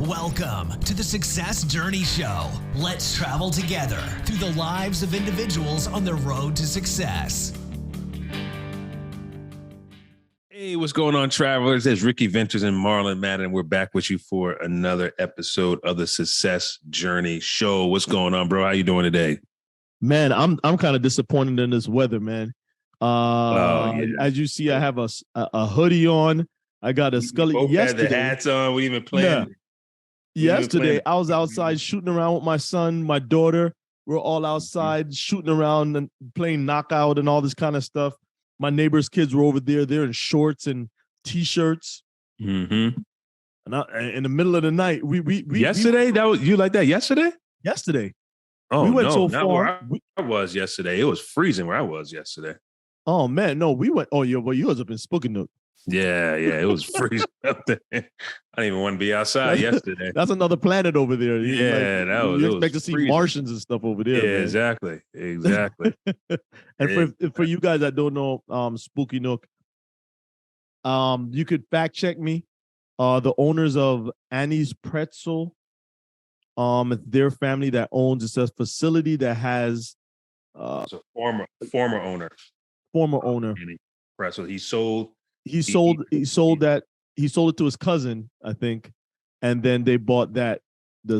Welcome to the Success Journey Show. Let's travel together through the lives of individuals on the road to success. Hey, what's going on, travelers? It's Ricky Ventures and Marlon Madden. We're back with you for another episode of the Success Journey Show. What's going on, bro? How you doing today? Man, I'm kind of disappointed in this weather, man. As you see, I have a hoodie on. I got a Scully. Both yesterday, had the hats on. We even playing. Yesterday, I was outside shooting around with my son, my daughter. We're all outside shooting around and playing knockout and all this kind of stuff. My neighbor's kids were over there. They're in shorts and t-shirts. Mm-hmm. And in the middle of the night, we yesterday. That was you like that yesterday? Yesterday. Oh, we went no, so not far. where I was yesterday. It was freezing where I was yesterday. Oh man, no, we went. Oh yeah, well, you was up in Spooky Yeah, it was freezing up there. I didn't even want to be outside yesterday. That's another planet over there. Yeah, like, that was. You expect to see freezing. Martians and stuff over there. Yeah, man. exactly. And for you guys that don't know, Spooky Nook, you could fact check me. The owners of Annie's Pretzel, their family that owns it's a facility that has. It's a former owner. Former owner. Pretzel. He sold it to his cousin, I think, and then they bought the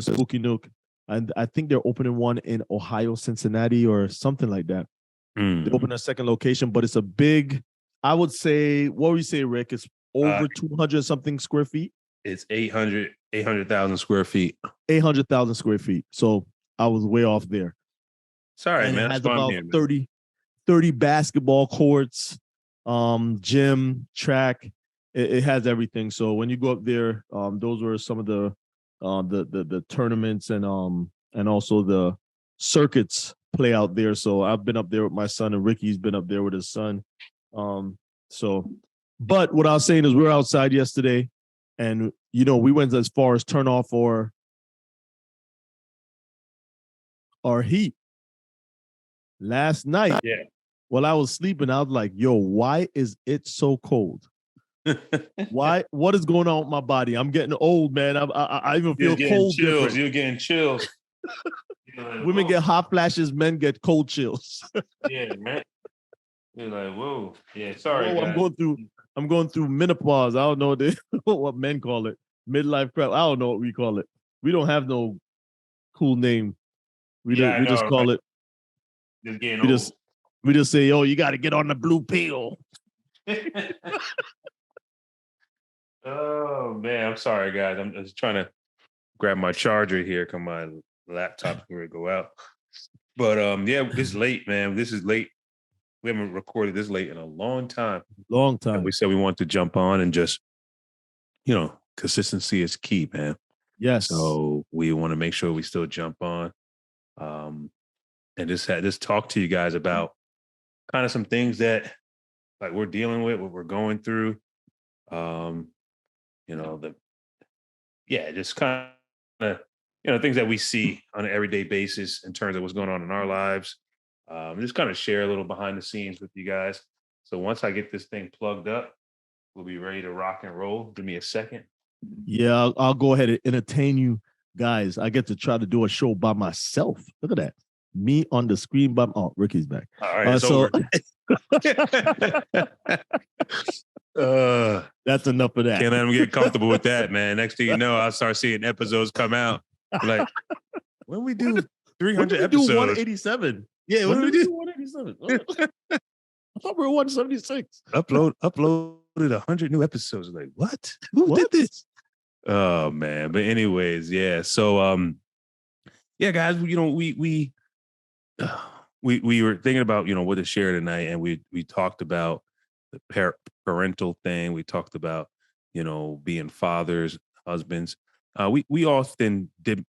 Spooky Nook, and I think they're opening one in Ohio, Cincinnati, or something like that. They opened a second location, but it's a big. I would say, what would you say, Rick? It's over 200 something square feet. It's 800,000 square feet. 800,000 square feet. So I was way off there. Sorry, and man. It has That's about here, 30 basketball courts, gym, track. It has everything. So when you go up there, those were some of the tournaments and also the circuits play out there. So I've been up there with my son, and Ricky's been up there with his son. But what I was saying is we were outside yesterday, and we went as far as turn off our heat last night. Yeah. While I was sleeping, I was like, yo, why is it so cold? What is going on with my body? I'm getting old, man. I even feel cold. Chills. You're getting chills. Women get hot flashes, men get cold chills. Yeah, man. You're like, whoa. Yeah, sorry. I'm going through menopause. I don't know what men call it. Midlife crap. I don't know what we call it. We don't have no cool name. We just call it. Just getting old. We just say, oh, you got to get on the blue pill. Oh man, I'm sorry, guys. I'm just trying to grab my charger here. Come my laptop's going to go out. But yeah, it's late, man. This is late. We haven't recorded this late in a long time. And we said we want to jump on and just, consistency is key, man. Yes. So we want to make sure we still jump on, and just talk to you guys about kind of some things that like we're dealing with, what we're going through. Just kind of, things that we see on an everyday basis in terms of what's going on in our lives. Just kind of share a little behind the scenes with you guys. So once I get this thing plugged up, we'll be ready to rock and roll. Give me a second. Yeah, I'll go ahead and entertain you guys. I get to try to do a show by myself. Look at that. Me on the screen Ricky's back. All right, that's enough of that. Can't let them get comfortable with that, man. Next thing you know, I'll start seeing episodes come out. Like, when we do 300 episodes? 187. Yeah, when we do 187? I thought we were 176. Uploaded 100 new episodes. Like, what? Who did this? Oh man. But anyways, yeah. So yeah, guys, we were thinking about, what to share tonight, and we talked about the parental thing. We talked about, being fathers, husbands. We often did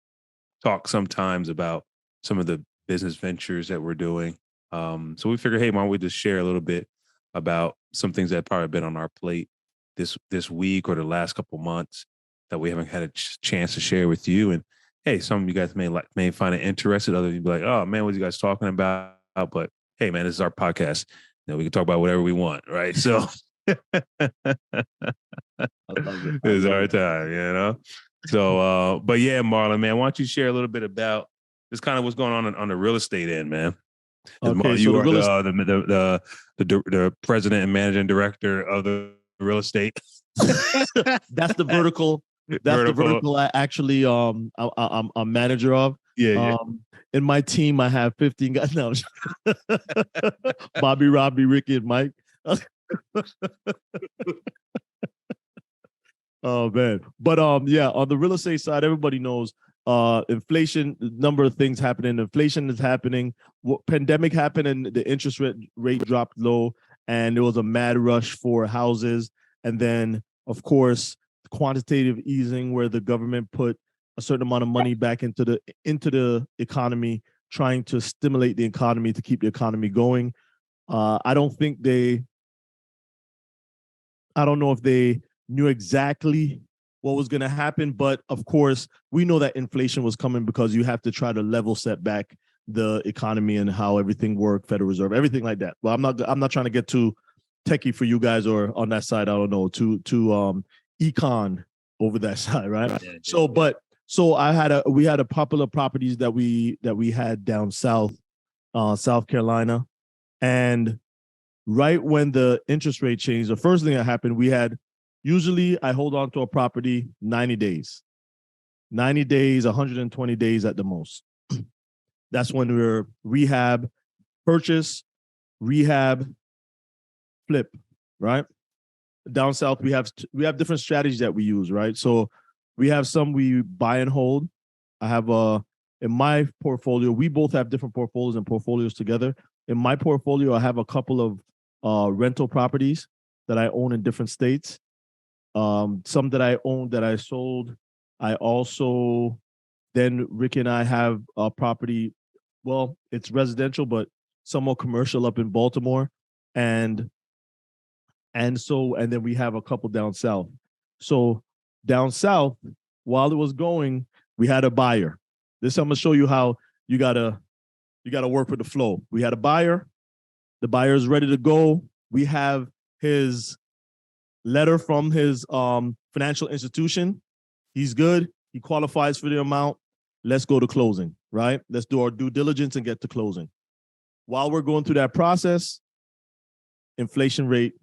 talk sometimes about some of the business ventures that we're doing. So we figured, hey, why don't we just share a little bit about some things that probably been on our plate this week or the last couple months that we haven't had a chance to share with you. And hey, some of you guys may find it interesting. Others you be like, oh man, what are you guys talking about? But hey, man, this is our podcast. We can talk about whatever we want, right? So it's our time, So, but yeah, Marlon, man, why don't you share a little bit about just kind of what's going on the real estate end, man? Okay, You so are the president and managing director of the real estate. that's the vertical. That's the vertical I actually I'm manager of. Yeah. In my team, I have 15 guys now. Bobby, Robbie, Ricky, and Mike. Oh man. But yeah, on the real estate side, everybody knows inflation, number of things happening. Inflation is happening. Pandemic happened and the interest rate dropped low, and there was a mad rush for houses. And then, of course, quantitative easing, where the government put a certain amount of money back into the economy, trying to stimulate the economy to keep the economy going. I don't know if they knew exactly what was going to happen, but of course, we know that inflation was coming because you have to try to level set back the economy and how everything worked, Federal Reserve, everything like that. Well, I'm not trying to get too techie for you guys, or on that side, I don't know, to econ over that side, right? Yeah. So we had a popular properties that we had down south, South Carolina, and right when the interest rate changed, the first thing that happened, usually I hold on to a property 90 days, 120 days at the most. That's when we're purchase, rehab, flip, right? Down south, we have different strategies that we use, right? So we have some we buy and hold. I have in my portfolio, we both have different portfolios and portfolios together. In my portfolio, I have a couple of rental properties that I own in different states. Some that I own that I sold. I also, then Rick and I have a property. Well, it's residential, but somewhat commercial up in Baltimore, and then we have a couple down south. So down south, while it was going, we had a buyer. This I'm gonna show you how you gotta work with the flow. We had a buyer. The buyer is ready to go. We have his letter from his financial institution. He's good. He qualifies for the amount. Let's go to closing, right? Let's do our due diligence and get to closing. While we're going through that process, inflation rate,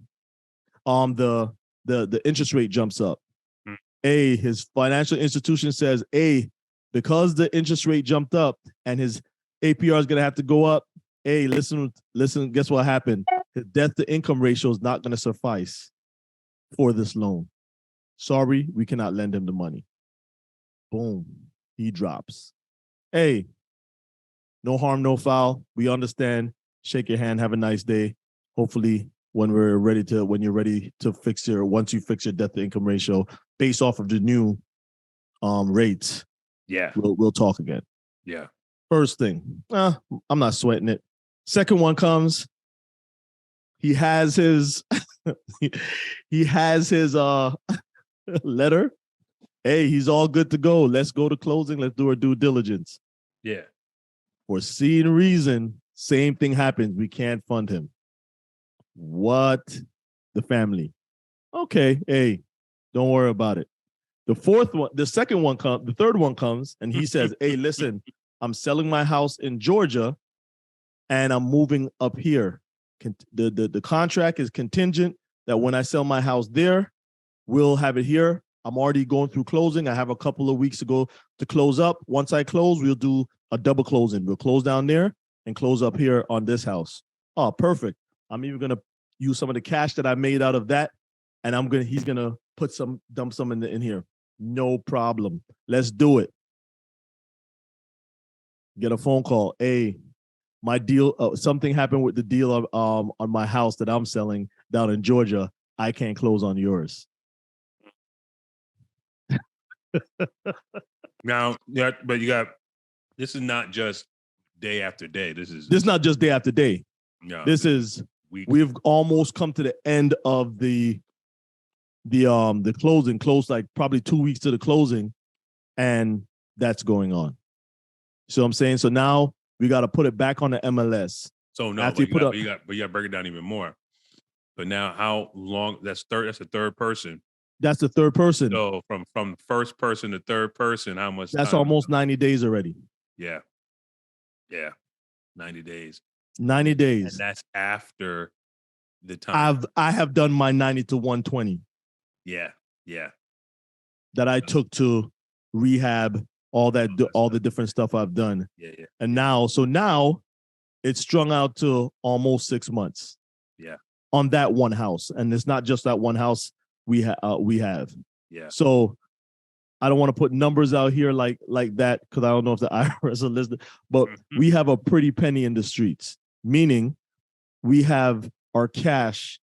the interest rate jumps up. His financial institution says, because the interest rate jumped up and his APR is going to have to go up. Listen, guess what happened? His debt to income ratio is not going to suffice for this loan. Sorry, we cannot lend him the money. Boom, he drops. No harm, no foul. We understand. Shake your hand. Have a nice day. Hopefully, once you fix your debt to income ratio based off of the new rates, we'll talk again. Yeah. First thing, I'm not sweating it. Second one comes. He has his letter. He's all good to go. Let's go to closing. Let's do our due diligence. Yeah. For some reason, same thing happens. We can't fund him. What? The family. Okay, don't worry about it. The third one comes, and he says, listen, I'm selling my house in Georgia and I'm moving up here. The contract is contingent that when I sell my house there, we'll have it here. I'm already going through closing. I have a couple of weeks to go to close up. Once I close, we'll do a double closing. We'll close down there and close up here on this house. Oh, perfect. I'm even going to use some of the cash that I made out of that, and he's going to dump some in here. No problem. Let's do it. Get a phone call. My deal, something happened with the deal of, on my house that I'm selling down in Georgia. I can't close on yours. Now, but this is not just day after day. This is not just day after day. No, this is we've almost come to the end of the closing. Close like probably 2 weeks to the closing, and that's going on. So I'm saying, so now we got to put it back on the MLS. So no, but you got to break it down even more. But now, how long? That's the third person. That's the third person. So from first person to third person, how much That's time? almost 90 days already. Yeah. Yeah. 90 days. 90 days. And that's after the time. I have done my 90 to 120 Yeah. Yeah. that I took to rehab, all the different stuff I've done. Yeah. Yeah. And now it's strung out to almost 6 months. Yeah. On that one house. And it's not just that one house we have. Yeah. So I don't want to put numbers out here like that because I don't know if the IRS are listening, but we have a pretty penny in the streets, meaning we have our cash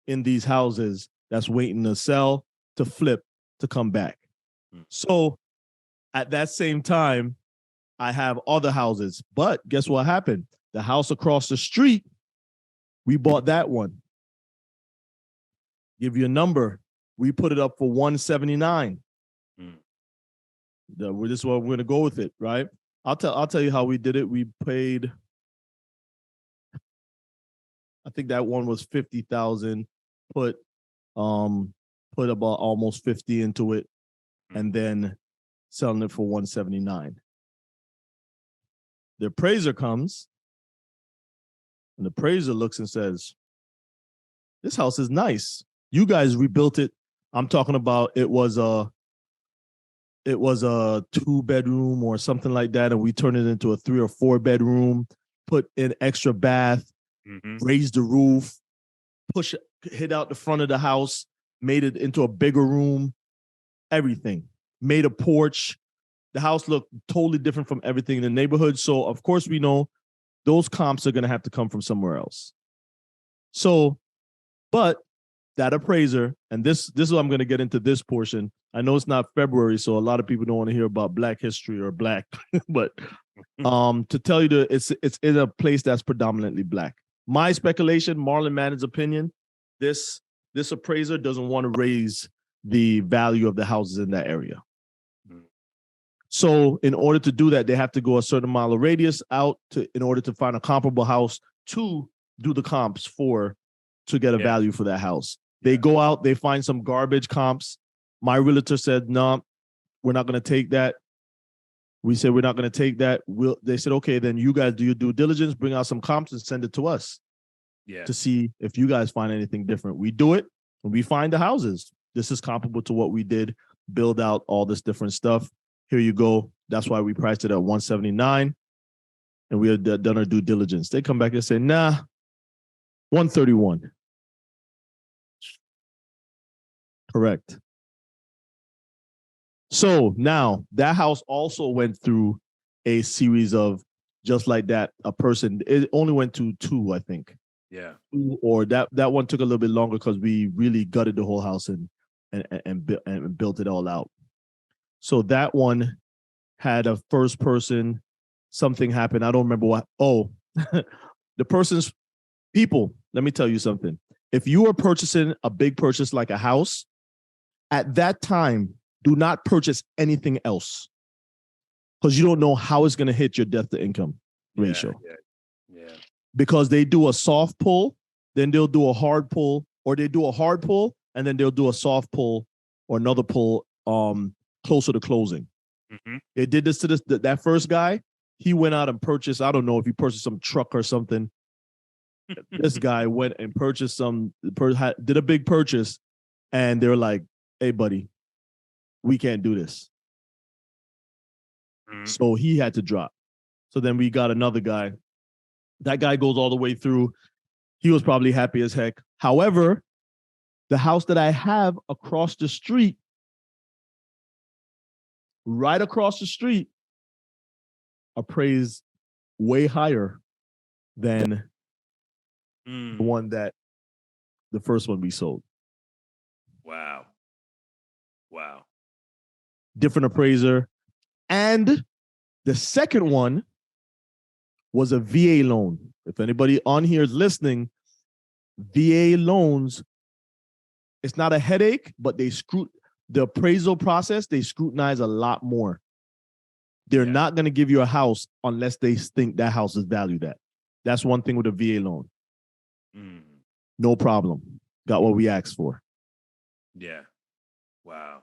in these houses that's waiting to sell, to flip, to come back. So at that same time, I have other houses, but guess what happened? The house across the street, we bought that one. Give you a number. We put it up for 179. This is what we're gonna go with it, right? I'll tell you how we did it. We paid, I think that one was 50,000. Put about almost 50 into it, and then selling it for 179. The appraiser comes, and the appraiser looks and says, "This house is nice. You guys rebuilt it." I'm talking about it was a 2-bedroom or something like that, and we turned it into a 3 or 4-bedroom, put in extra bath, raised the roof, hit out the front of the house, made it into a bigger room, everything. Made a porch. The house looked totally different from everything in the neighborhood. So of course we know those comps are gonna have to come from somewhere else. So, but that appraiser, and this is what I'm going to get into this portion. I know it's not February, so a lot of people don't want to hear about Black history or Black, but to tell you it's in a place that's predominantly Black. My speculation, Marlon Mannon's opinion, this appraiser doesn't want to raise the value of the houses in that area. So in order to do that, they have to go a certain mile of radius out in order to find a comparable house to do the comps to get a value for that house. They go out, they find some garbage comps. My realtor said, "No, we're not going to take that." We said, "We're not going to take that." They said, "Okay, then you guys do your due diligence, bring out some comps and send it to us to see if you guys find anything different." We do it, and we find the houses. This is comparable to what we did, build out all this different stuff. Here you go. That's why we priced it at 179, and we had done our due diligence. They come back and say, "Nah, 131. Correct. So now that house also went through a series of just like that. A person, it only went to 2, I think. Yeah. Or that one took a little bit longer because we really gutted the whole house and built it all out. So that one had a first person, something happened. I don't remember what. Oh, the person's people. Let me tell you something. If you are purchasing a big purchase like a house, at that time, do not purchase anything else because you don't know how it's going to hit your debt to income ratio. Yeah. Because they do a soft pull, then they'll do a hard pull, or they do a hard pull and then they'll do a soft pull or another pull closer to closing. They did this to that first guy. He went out and purchased, I don't know if he purchased some truck or something. This guy went and purchased did a big purchase, and they're like, "Hey, buddy, we can't do this." So he had to drop. So then we got another guy. That guy goes all the way through. He was probably happy as heck. However, the house that I have across the street, right across the street, appraised way higher than the one the first one we sold. Wow. Different appraiser. And the second one was a VA loan. If anybody on here is listening, VA loans, it's not a headache, but the appraisal process, they scrutinize a lot more. They're not going to give you a house unless they think that house is valued at. That's one thing with a VA loan. No problem. Got what we asked for. Yeah. Wow.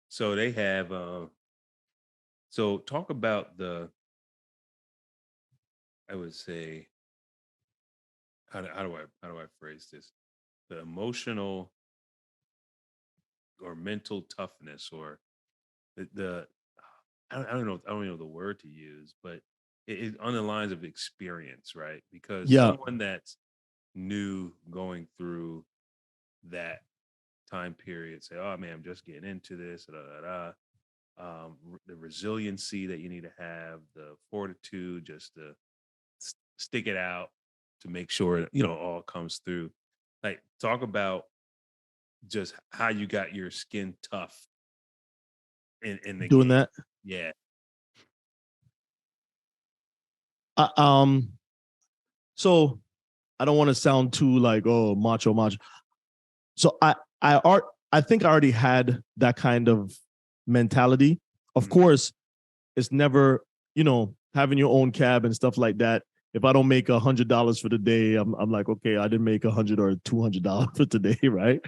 So they have so talk about I would say, how do I phrase this? The emotional or mental toughness, or the I don't know the word to use, but it on the lines of experience, right? Because Yeah, someone that's new going through that time period say, "Oh man, I'm just getting into this." Da, da, da. The resiliency that you need to have, the fortitude, just to stick it out to make sure all comes through. Like, talk about just how you got your skin tough in the doing game. that. Yeah. I, so I don't want to sound too like, oh, macho. So I think I already had that kind of mentality. Of Mhm. course, it's never, having your own cab and stuff like that. If I don't make $100 for the day, I'm like, okay, I didn't make $100 or $200 for today, right?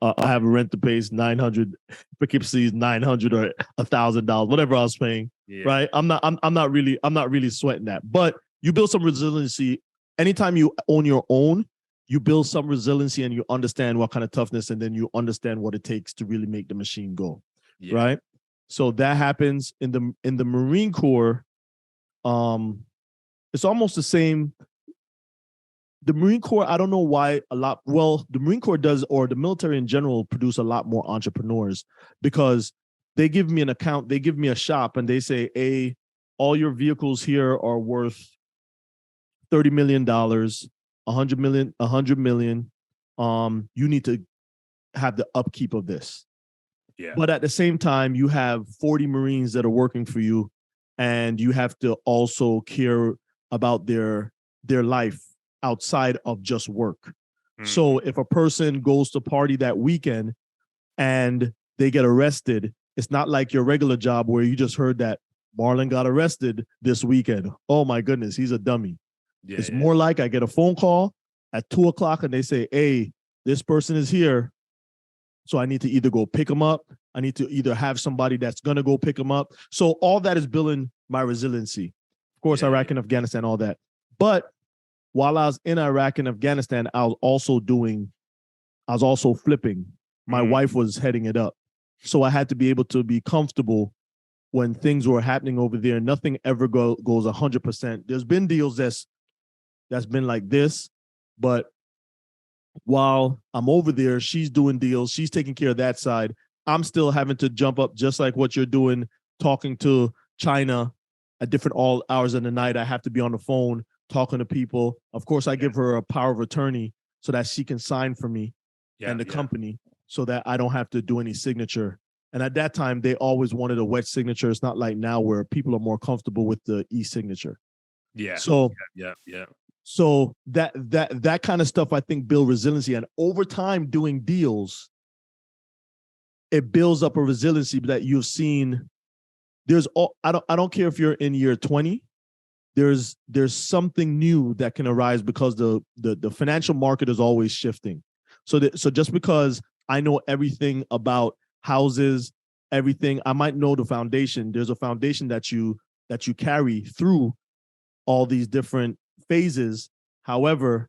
I have a rent to pay, 900, Poughkeepsie is 900 or $1,000, whatever I was paying, Yeah. right? I'm not really sweating that. But you build some resiliency. Anytime you own your own, you build some resiliency and you understand what kind of toughness, and then you understand what it takes to really make the machine go, Yeah. right? So that happens in the Marine Corps. Um, it's almost the same. The Marine Corps, I don't know why the Marine Corps does, or the military in general, produce a lot more entrepreneurs, because they give me an account, they give me a shop, and they say, hey, all your vehicles here are worth $30 million, $100 million. You need to have the upkeep of this. Yeah. But at the same time, you have 40 Marines that are working for you, and you have to also care about their life outside of just work. So Mhm. if a person goes to party that weekend and they get arrested, it's not like your regular job where you just heard that Marlon got arrested this weekend. Oh my goodness, he's a dummy. Yeah. It's more like I get a phone call at 2 o'clock and they say, hey, this person is here. So I need to either go pick them up. I need to either have somebody that's going to go pick them up. So all that is building my resiliency. Of course, Yeah. Iraq and Afghanistan, all that. But while I was in Iraq and Afghanistan, I was also flipping. My wife was heading it up. So I had to be able to be comfortable when things were happening over there. Nothing ever goes 100%. There's been deals that's been like this, but while I'm over there, she's doing deals, she's taking care of that side. I'm still having to jump up, just like what you're doing, talking to China at different all hours of the night. I have to be on the phone talking to people. Of course, I give her a power of attorney so that she can sign for me Yeah. and the Yeah. company, so that I don't have to do any signature. And at that time, they always wanted a wet signature. It's not like now where people are more comfortable with the e-signature. Yeah. So Yeah. Yeah. so that kind of stuff, I think, build resiliency, and over time doing deals, it builds up a resiliency that you've seen. I don't care if you're in year 20. There's something new that can arise because the financial market is always shifting. So just because I know everything about houses, everything, I might know the foundation. There's a foundation that you carry through all these different phases. However,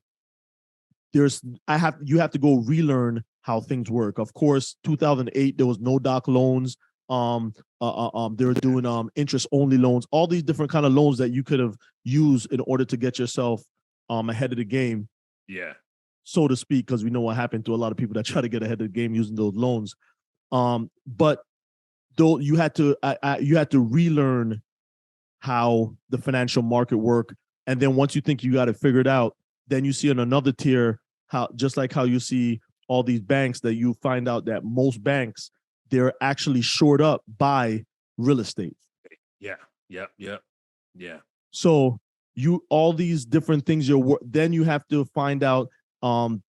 you have to go relearn how things work. Of course, 2008 there was no doc loans. They were doing interest only loans. All these different kind of loans that you could have used in order to get yourself ahead of the game, Yeah. so to speak, because we know what happened to a lot of people that try to get ahead of the game using those loans. But though you had to relearn how the financial market work. And then once you think you got it figured out, then you see in another tier how, just like how you see all these banks, that you find out that most banks, they're actually shored up by real estate. Yeah. Yeah. Yeah. Yeah. So all these different things then you have to find out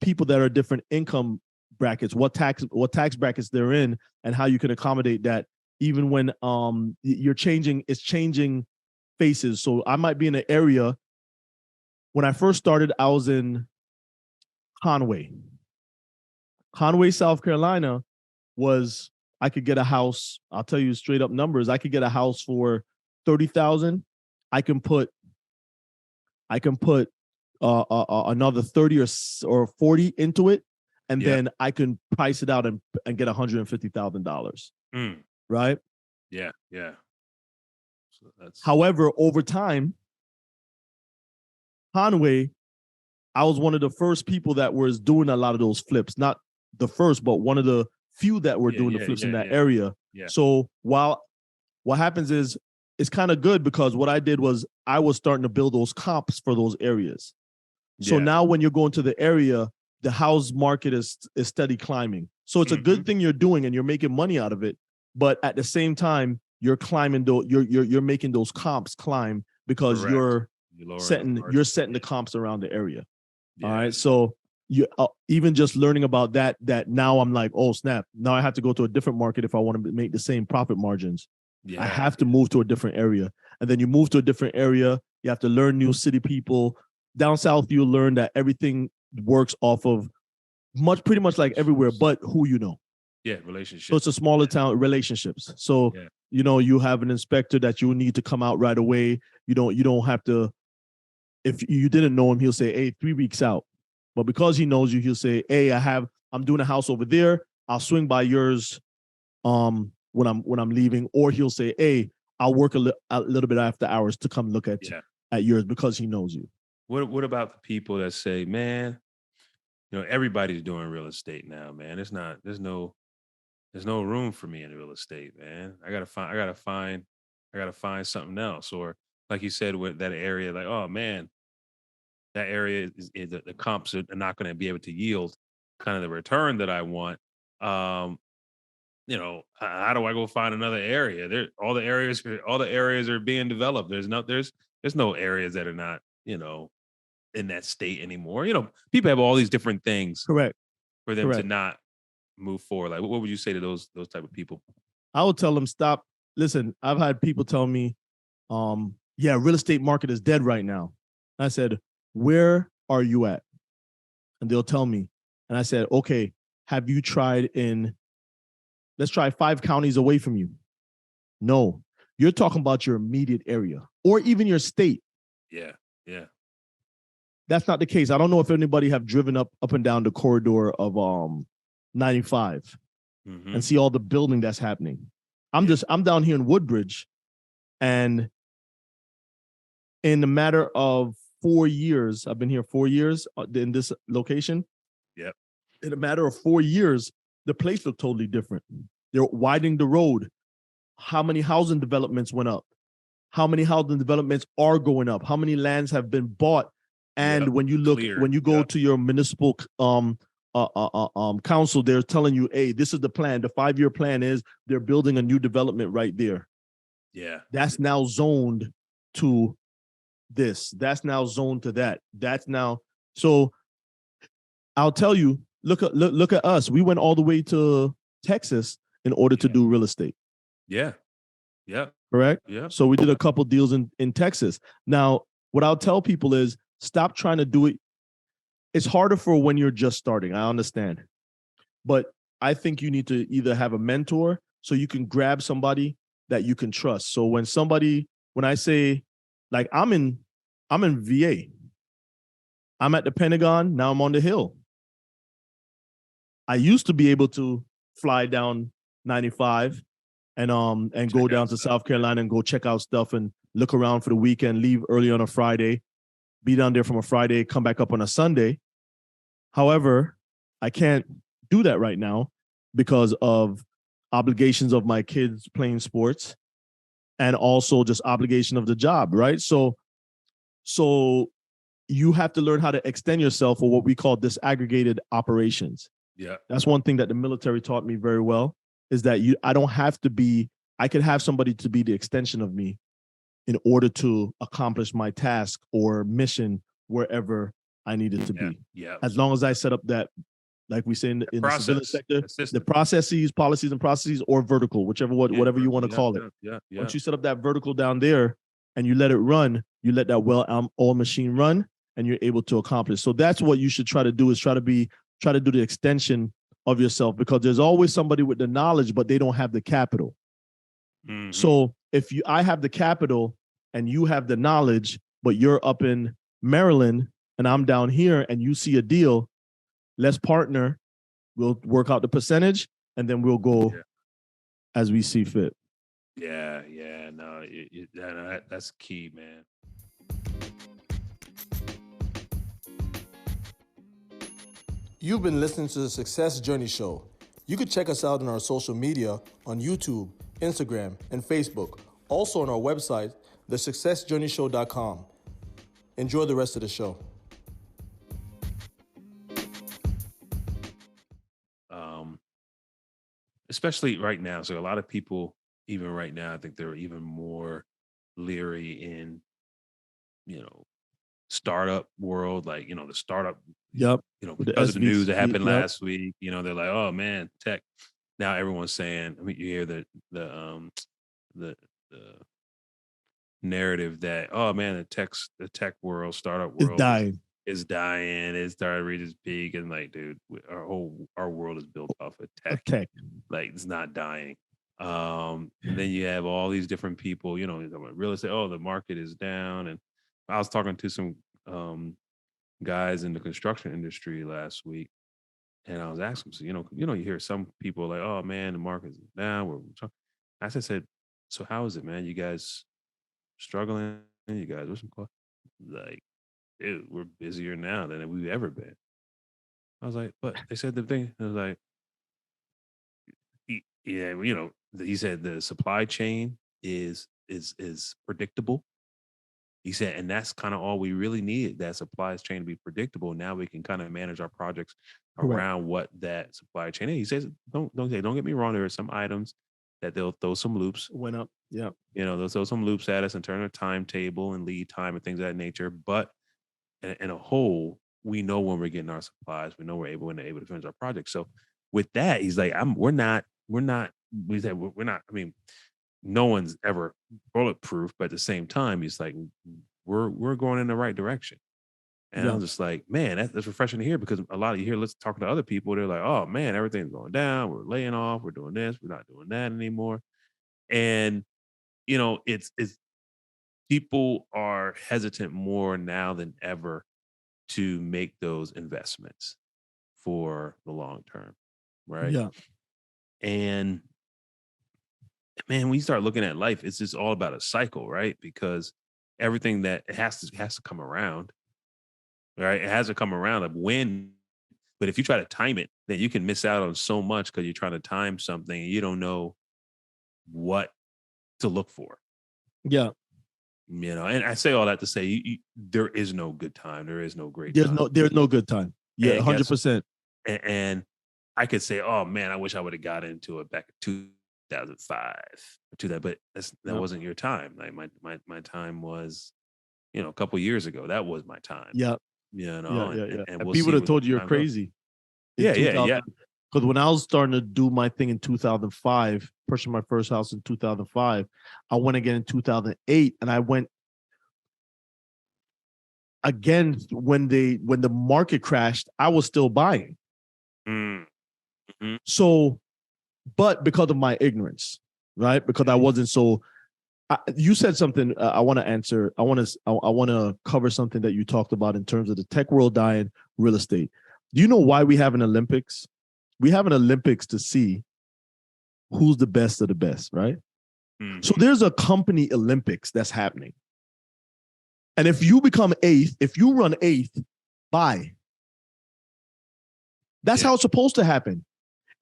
people that are different income brackets, what tax brackets they're in, and how you can accommodate that, even when it's changing faces. So I might be in an area. When I first started, I was in Conway, South Carolina. was I could get a house. I'll tell you straight up numbers. I could get a house for 30,000. I can put another 30 or 40 into it, and then I can price it out and get $150,000. Right? Yeah. So however, over time, Conway, I was one of the first people that was doing a lot of those flips. Not the first, but one of the few that were doing the flips in that area. Yeah. So while what happens is it's kind of good because what I did was I was starting to build those comps for those areas. So now when you're going to the area, the house market is steady climbing. So it's a good thing you're doing and you're making money out of it. But at the same time, you're climbing, you're making those comps climb because you're setting the comps around the area. Yeah. All right. So you even just learning about that now I'm like, oh snap! Now I have to go to a different market if I want to make the same profit margins. Yeah. I have to move to a different area, and then you move to a different area. You have to learn new city people. Down south, you learn that everything works off of pretty much like everywhere, but who you know. Yeah, relationships. So it's a smaller town, relationships. So you have an inspector that you need to come out right away. You don't have to. If you didn't know him, he'll say, "Hey, 3 weeks out." But because he knows you, he'll say, "Hey, I'm doing a house over there. I'll swing by yours when I'm leaving." Or he'll say, "Hey, I'll work a little bit after hours to come look at yours," because he knows you. What about the people that say, "Man, everybody's doing real estate now, man. There's no room for me in real estate, man. I gotta find something else." Or like you said, with that area, like, oh man, that area is the comps are not going to be able to yield kind of the return that I want. How do I go find another area? All the areas are being developed. There's no areas that are not, in that state anymore. People have all these different things. Correct. For them to not move forward. Like, what would you say to those type of people? I would tell them, stop. Listen, I've had people tell me, real estate market is dead right now. I said, where are you at? And they'll tell me. And I said, okay, have you tried let's try 5 counties away from you? No, you're talking about your immediate area or even your state. Yeah. That's not the case. I don't know if anybody have driven up and down the corridor of 95 and see all the building that's happening. I'm down here in Woodbridge, and in a matter of 4 years, I've been here 4 years in this location. Yep. In a matter of 4 years, the place looked totally different. They're widening the road. How many housing developments went up? How many housing developments are going up? How many lands have been bought? And when you look, when you go to your municipal council, they're telling you, hey, this is the plan. The 5-year plan is they're building a new development right there. Yeah. That's now zoned to this. That's now zoned to that. That's now. So I'll tell you, look at us. We went all the way to Texas in order to do real estate. Yeah. Correct? Yeah. So we did a couple deals in Texas. Now, what I'll tell people is stop trying to do it. It's harder for when you're just starting. I understand. But I think you need to either have a mentor so you can grab somebody that you can trust. So when I say, like, I'm in VA. I'm at the Pentagon. Now I'm on the Hill. I used to be able to fly down 95 and go down to South Carolina and go check out stuff and look around for the weekend, leave early on a Friday, be down there from a Friday, come back up on a Sunday. However, I can't do that right now because of obligations of my kids playing sports and also just obligation of the job, right? So you have to learn how to extend yourself for what we call disaggregated operations. Yeah. That's one thing that the military taught me very well, is that I could have somebody to be the extension of me in order to accomplish my task or mission wherever I needed to be. Yeah. As long as I set up that, like we say in the civilian sector, the processes, policies and processes, or vertical, whatever you want to call it. Yeah. Once you set up that vertical down there and you let it run, you let that well-oiled machine run, and you're able to accomplish. So that's what you should try to do, is try to do the extension of yourself, because there's always somebody with the knowledge, but they don't have the capital. Mhm. So if I have the capital and you have the knowledge, but you're up in Maryland and I'm down here and you see a deal, let's partner. We'll work out the percentage and then we'll go as we see fit. Yeah, no, that's key, man. You've been listening to the Success Journey Show. You can check us out on our social media on YouTube, Instagram, and Facebook. Also on our website, thesuccessjourneyshow.com. Enjoy the rest of the show. Especially right now. So a lot of people, even right now, I think they're even more leery in, startup world, like, the startup, Yep. because of the news that happened yep. last week, they're like, oh man, tech. Now everyone's saying, you hear the narrative that, oh man, the tech world, startup world is dying. It started to reach its peak, and like, dude, our world is built off of tech. Like, it's not dying. And then you have all these different people, real estate. Oh, the market is down. And I was talking to some guys in the construction industry last week, and I was asking, so you hear some people like, oh man, the market is down. I said, so how is it, man? You guys struggling? You guys, what's some like? Dude, we're busier now than we've ever been. I was like, but they said the thing. I was like, yeah, he said the supply chain is predictable. He said, and that's kind of all we really need, that supply chain to be predictable. Now we can kind of manage our projects around what that supply chain is. He says, don't get me wrong, there are some items that they'll throw some loops. Went up. Yeah. They'll throw some loops at us in terms of timetable and lead time and things of that nature. But in a whole, we know when we're getting our supplies. We know we're able to finish our project. So with that, he's like, we're not. I mean, no one's ever bulletproof, but at the same time, he's like, we're going in the right direction. And I'm just like, man, that's refreshing to hear, because a lot of you here, let's talk to other people. They're like, oh man, everything's going down. We're laying off. We're doing this. We're not doing that anymore. And it's people are hesitant more now than ever to make those investments for the long term, right? Yeah. And man, when you start looking at life, it's just all about a cycle, right? Because everything that has to come around, right? It has to come around of when. But if you try to time it, then you can miss out on so much, because you're trying to time something and you don't know what to look for. Yeah. And I say all that to say there is no good time. There is no great time. There's no good time. Yeah, 100%. And I could say, oh man, I wish I would have got into it back in 2005 or that, but that wasn't your time. Like my time was, a couple years ago. That was my time. Yeah. And we'll people would have told you you're crazy. Yeah. Because when I was starting to do my thing in 2005, purchasing my first house in 2005, I went again in 2008, and I went again when the market crashed. I was still buying. Mm-hmm. So, but because of my ignorance, right? Because I wasn't so. You said something. I want to answer. I want to cover something that you talked about in terms of the tech world dying, real estate. Do you know why we have an Olympics? We have an Olympics to see who's the best of the best, right? Mm-hmm. So there's a company Olympics that's happening. And if you become eighth, if you run eighth, buy. That's how it's supposed to happen.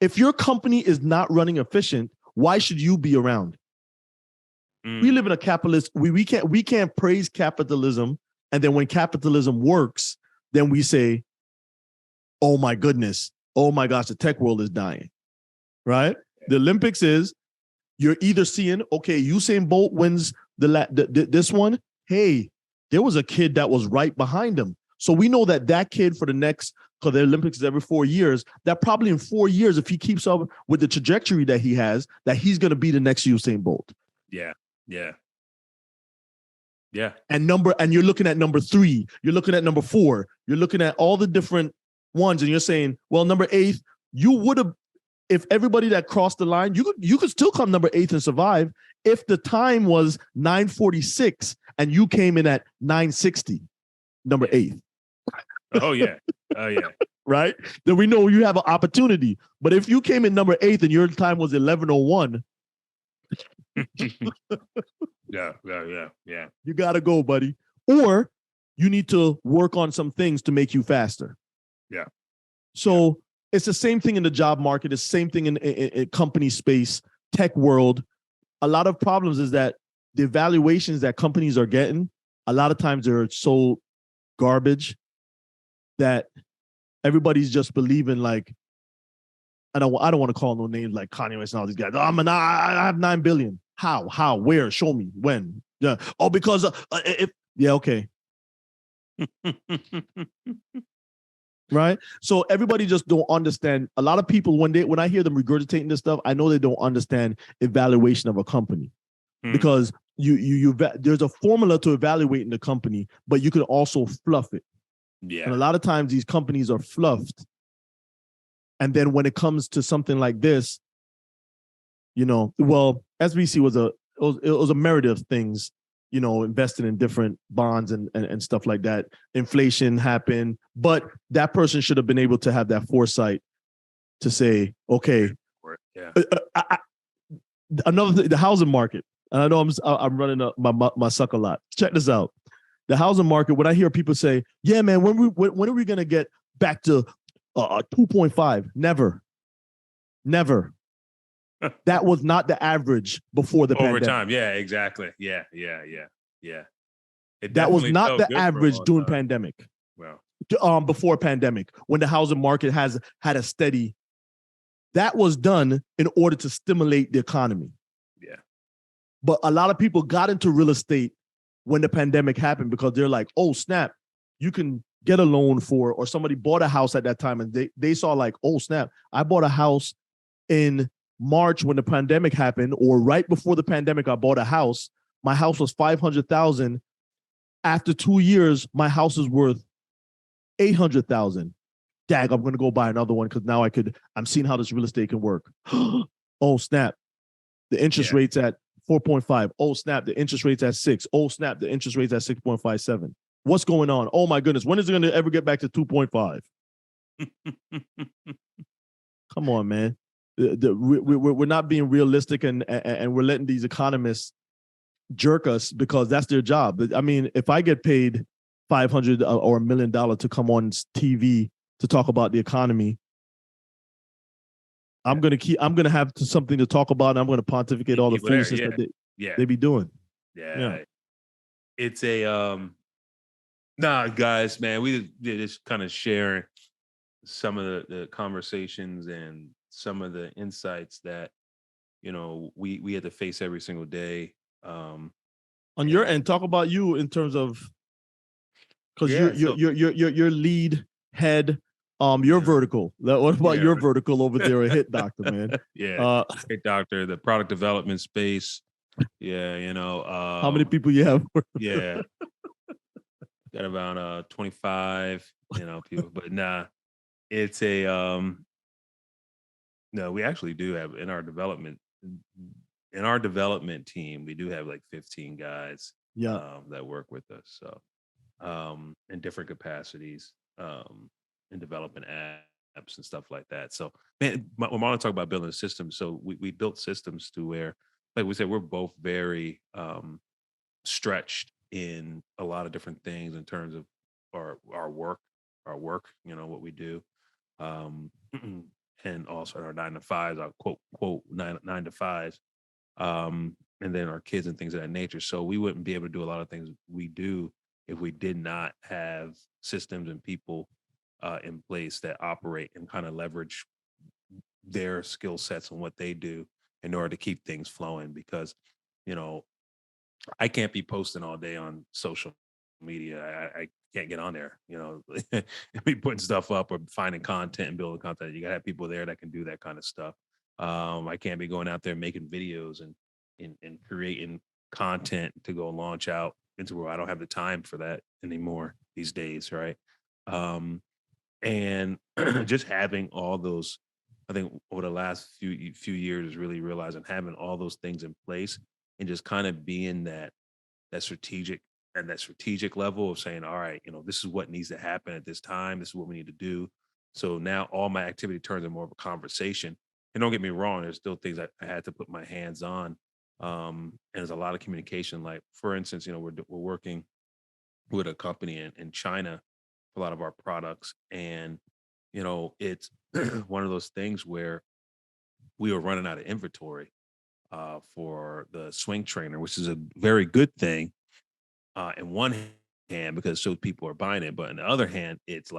If your company is not running efficient, why should you be around? We live in a capitalist. We can't praise capitalism, and then when capitalism works, then we say, "Oh my goodness, oh my gosh, the tech world is dying." Right? The Olympics is you're either seeing, okay, Usain Bolt wins this one. Hey, there was a kid that was right behind him, so we know that kid for the next, because the Olympics is every 4 years. That probably in 4 years, if he keeps up with the trajectory that he has, that he's going to be the next Usain Bolt. Yeah. And you're looking at number 3, you're looking at number 4, you're looking at all the different ones, and you're saying, well, number 8, you would have, if everybody that crossed the line, you could still come number 8 and survive if the time was 9:46 and you came in at 9:60, number 8. Oh yeah. Oh yeah. Right? Then we know you have an opportunity. But if you came in number 8 and your time was 11:01, yeah. you gotta go, buddy. Or you need to work on some things to make you faster. Yeah. So it's the same thing in the job market. It's the same thing in company space, tech world. A lot of problems is that the evaluations that companies are getting, a lot of times they're so garbage that everybody's just believing like, I don't want to call no names like Kanye West and all these guys. I have 9 billion. How, where, show me, when? Yeah. Oh, because okay. Right? So everybody just don't understand. A lot of people, when I hear them regurgitating this stuff, I know they don't understand evaluation of a company. Because you there's a formula to evaluating the company, but you can also fluff it. Yeah. And a lot of times these companies are fluffed. And then when it comes to something like this, well, SBC was a myriad of things, investing in different bonds and stuff like that. Inflation happened, but that person should have been able to have that foresight to say, okay, another the housing market. And I know I'm running up my suck a lot. Check this out. The housing market, when I hear people say, yeah, man, when are we going to get back to 2.5? Never. That was not the average before the over pandemic. time. Yeah, exactly. Yeah. That was not the average during pandemic. Well, before pandemic, when the housing market has had a steady, that was done in order to stimulate the economy. Yeah. But a lot of people got into real estate when the pandemic happened because they're like, oh, snap, you can get a loan for, or somebody bought a house at that time and they saw like, oh, snap, I bought a house in March when the pandemic happened, or right before the pandemic, I bought a house. My house was $500,000. After 2 years, my house is worth $800,000. Dag, I'm going to go buy another one because now I'm seeing how this real estate can work. Oh, snap. The interest rate's at 4.5. Oh, snap. The interest rate's at 6. Oh, snap. The interest rate's at 6.57. What's going on? Oh, my goodness. When is it going to ever get back to 2.5? Come on, man. We're not being realistic and we're letting these economists jerk us because that's their job. I mean, if I get paid $500 or $1 million to come on TV to talk about the economy, I'm gonna have something to talk about, and I'm gonna pontificate all the foolishness that they be doing. Yeah. It's a nah, guys, man. We just kind of sharing some of the conversations and some of the insights that we had to face every single day. On your end, talk about you in terms of, because you're lead head. Your vertical. What about your vertical over there at Hit Doctor, man? Hit Doctor, the product development space. Yeah, how many people you have? Yeah, got about 25, people. But nah, it's a no. We actually do have in our development team. We do have like 15 guys. That work with us. So, in different capacities. And developing apps and stuff like that. So, man, when Marlon talk about building systems, so we built systems to where, like we said, we're both very stretched in a lot of different things in terms of our work, what we do, and also our 9 to 5s, our quote 9 to 5s, and then our kids and things of that nature. So we wouldn't be able to do a lot of things we do if we did not have systems and people in place that operate and kind of leverage their skill sets and what they do in order to keep things flowing. Because, I can't be posting all day on social media. I can't get on there, be putting stuff up or finding content and building content. You gotta have people there that can do that kind of stuff. I can't be going out there making videos and creating content to go launch out into where I don't have the time for that anymore these days, right? And just having all those I think over the last few years is really realizing having all those things in place and just kind of being that strategic at that strategic level of saying, all right, this is what needs to happen at this time. This is what we need to do. So now all my activity turns into more of a conversation. And don't get me wrong, there's still things I had to put my hands on. And there's a lot of communication. Like for instance, we're working with a company in China for a lot of our products. And, it's one of those things where we were running out of inventory for the swing trainer, which is a very good thing in one hand because so people are buying it, but on the other hand, it's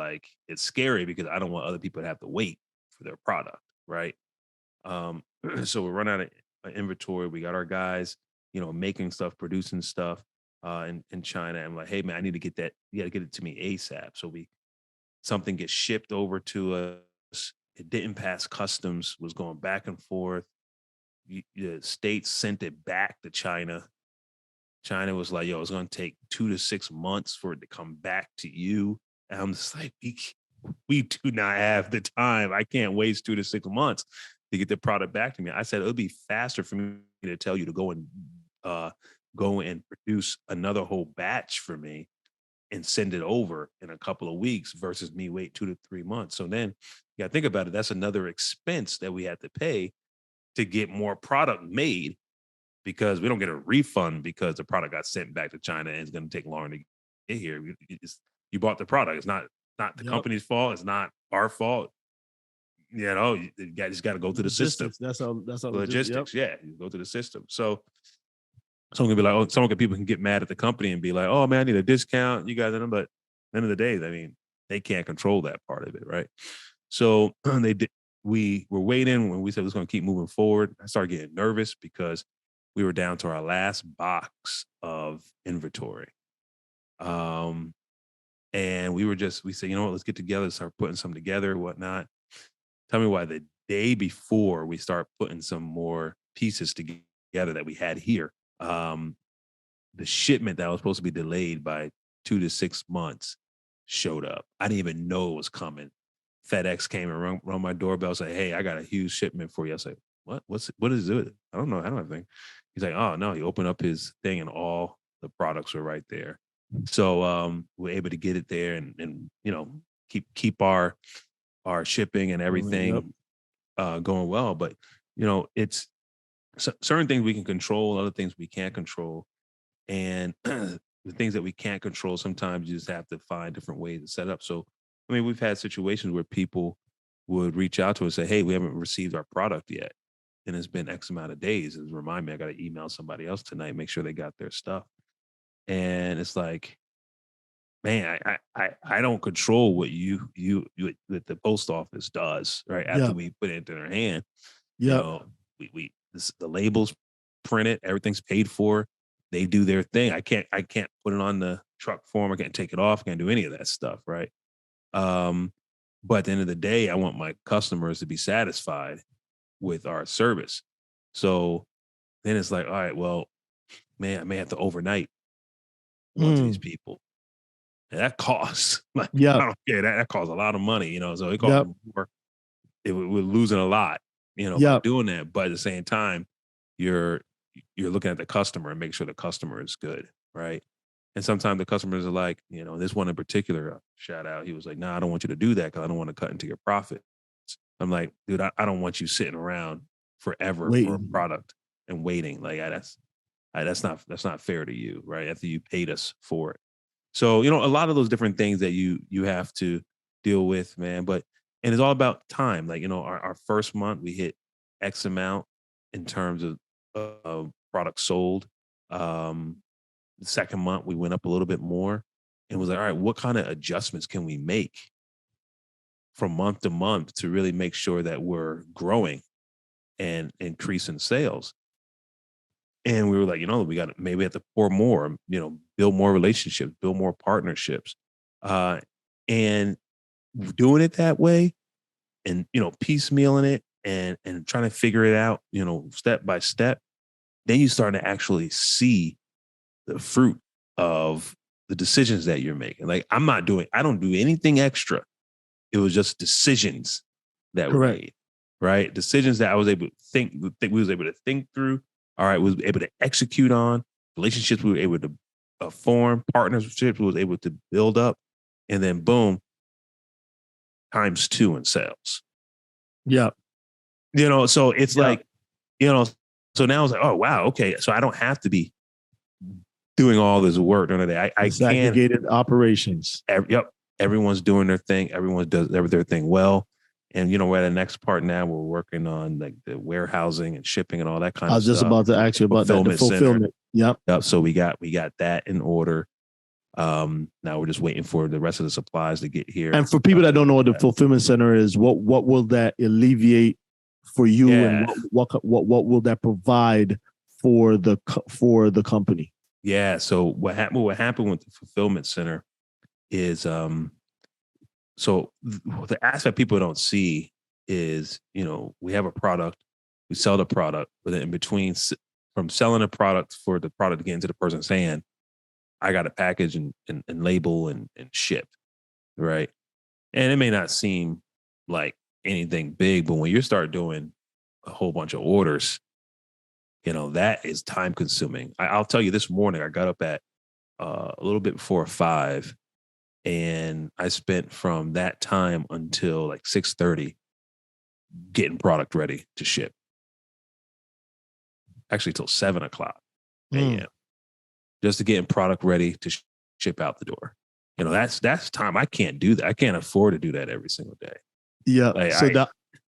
scary because I don't want other people to have to wait for their product, right? So we run out of inventory. We got our guys, making stuff, producing stuff in China. I'm like, hey man, I need to get that. You got to get it to me ASAP. So something gets shipped over to us. It didn't pass customs. Was going back and forth. The states sent it back to China. China was like, yo, it's going to take 2 to 6 months for it to come back to you. And I'm just like, we do not have the time. I can't waste 2 to 6 months to get the product back to me. I said, it would be faster for me to tell you to go and produce another whole batch for me and send it over in a couple of weeks versus me wait 2 to 3 months. So then you got to think about it. That's another expense that we had to pay to get more product made because we don't get a refund because the product got sent back to China and it's going to take longer to get here. You bought the product. It's not the company's fault. It's not our fault. You just got to go through the system. That's how logistics. Yeah, you go through the system. So someone can be like, people can get mad at the company and be like, oh man, I need a discount. You guys, but at the end of the day, I mean, they can't control that part of it, right? So we were waiting when we said we was going to keep moving forward. I started getting nervous because we were down to our last box of inventory. And we said, you know what, let's get together, start putting some together, whatnot. Tell me why the day before we start putting some more pieces together that we had here, the shipment that was supposed to be delayed by 2 to 6 months showed up. I didn't even know it was coming. FedEx came and rung my doorbell, said, hey, I got a huge shipment for you. I said, what is it? I don't know. I don't have anything. He's like, oh no, he opened up his thing and all the products were right there. So we're able to get it there and keep our shipping and everything going well. But it's certain things we can control, other things we can't control. And the things that we can't control, sometimes you just have to find different ways to set up. So, I mean, we've had situations where people would reach out to us and say, hey, we haven't received our product yet. And it's been X amount of days. And remind me, I got to email somebody else tonight, make sure they got their stuff. And it's like, man, I don't control what that the post office does, right? After we put it into their hand. The labels printed, everything's paid for. They do their thing. I can't put it on the truck form. I can't take it off. I can't do any of that stuff, right? But at the end of the day, I want my customers to be satisfied with our service. So then it's like, all right, well, man, I may have to overnight one to these people. And that costs. I don't care. That costs a lot of money, so it costs more. We're losing a lot, by doing that. But at the same time, you're looking at the customer and make sure the customer is good, right? And sometimes the customers are like, this one in particular, shout out, he was like, nah, I don't want you to do that because I don't want to cut into your profit. I'm like, dude, I don't want you sitting around forever for a product and waiting. Like that's not fair to you, right? After you paid us for it. So, a lot of those different things that you have to deal with, man. And it's all about time. Like, our first month we hit X amount in terms of products sold. The second month we went up a little bit more and was like, all right, what kind of adjustments can we make from month to month to really make sure that we're growing and increasing sales? And we were like, we got to maybe have to pour more, build more relationships, build more partnerships. And doing it that way and, piecemealing it and trying to figure it out, step by step, then you start to actually see the fruit of the decisions that you're making. Like I don't do anything extra. It was just decisions that were made. right? Decisions that I was able to think we was able to think through. All right, was able to execute on relationships we were able to form, partnerships we was able to build up, and then boom, times 2 in sales. Yeah. So it's like, so now it's like, oh wow, okay, so I don't have to be doing all this work during the day. I can Disaggregated operations. Everyone's doing their thing. Everyone does their thing well. And we're at the next part now. We're working on like the warehousing and shipping and all that kind of stuff. I was just about to ask you about that. The fulfillment. Yep. So we got that in order. Now we're just waiting for the rest of the supplies to get here. And for people that don't know what the fulfillment center is, what will that alleviate for you, and what will that provide for the company? Yeah. So what happened with the fulfillment center is so the aspect people don't see is, we have a product, we sell the product, but then in between, from selling a product for the product to get into the person's hand, I got to package and label and ship, right? And it may not seem like anything big, but when you start doing a whole bunch of orders, that is time consuming. I'll tell you, this morning I got up at a little bit before 5, and I spent from that time until like 6:30 getting product ready to ship. Actually, till 7:00 a.m. Just to getting product ready to ship out the door. That's time. I can't do that. I can't afford to do that every single day. Yeah.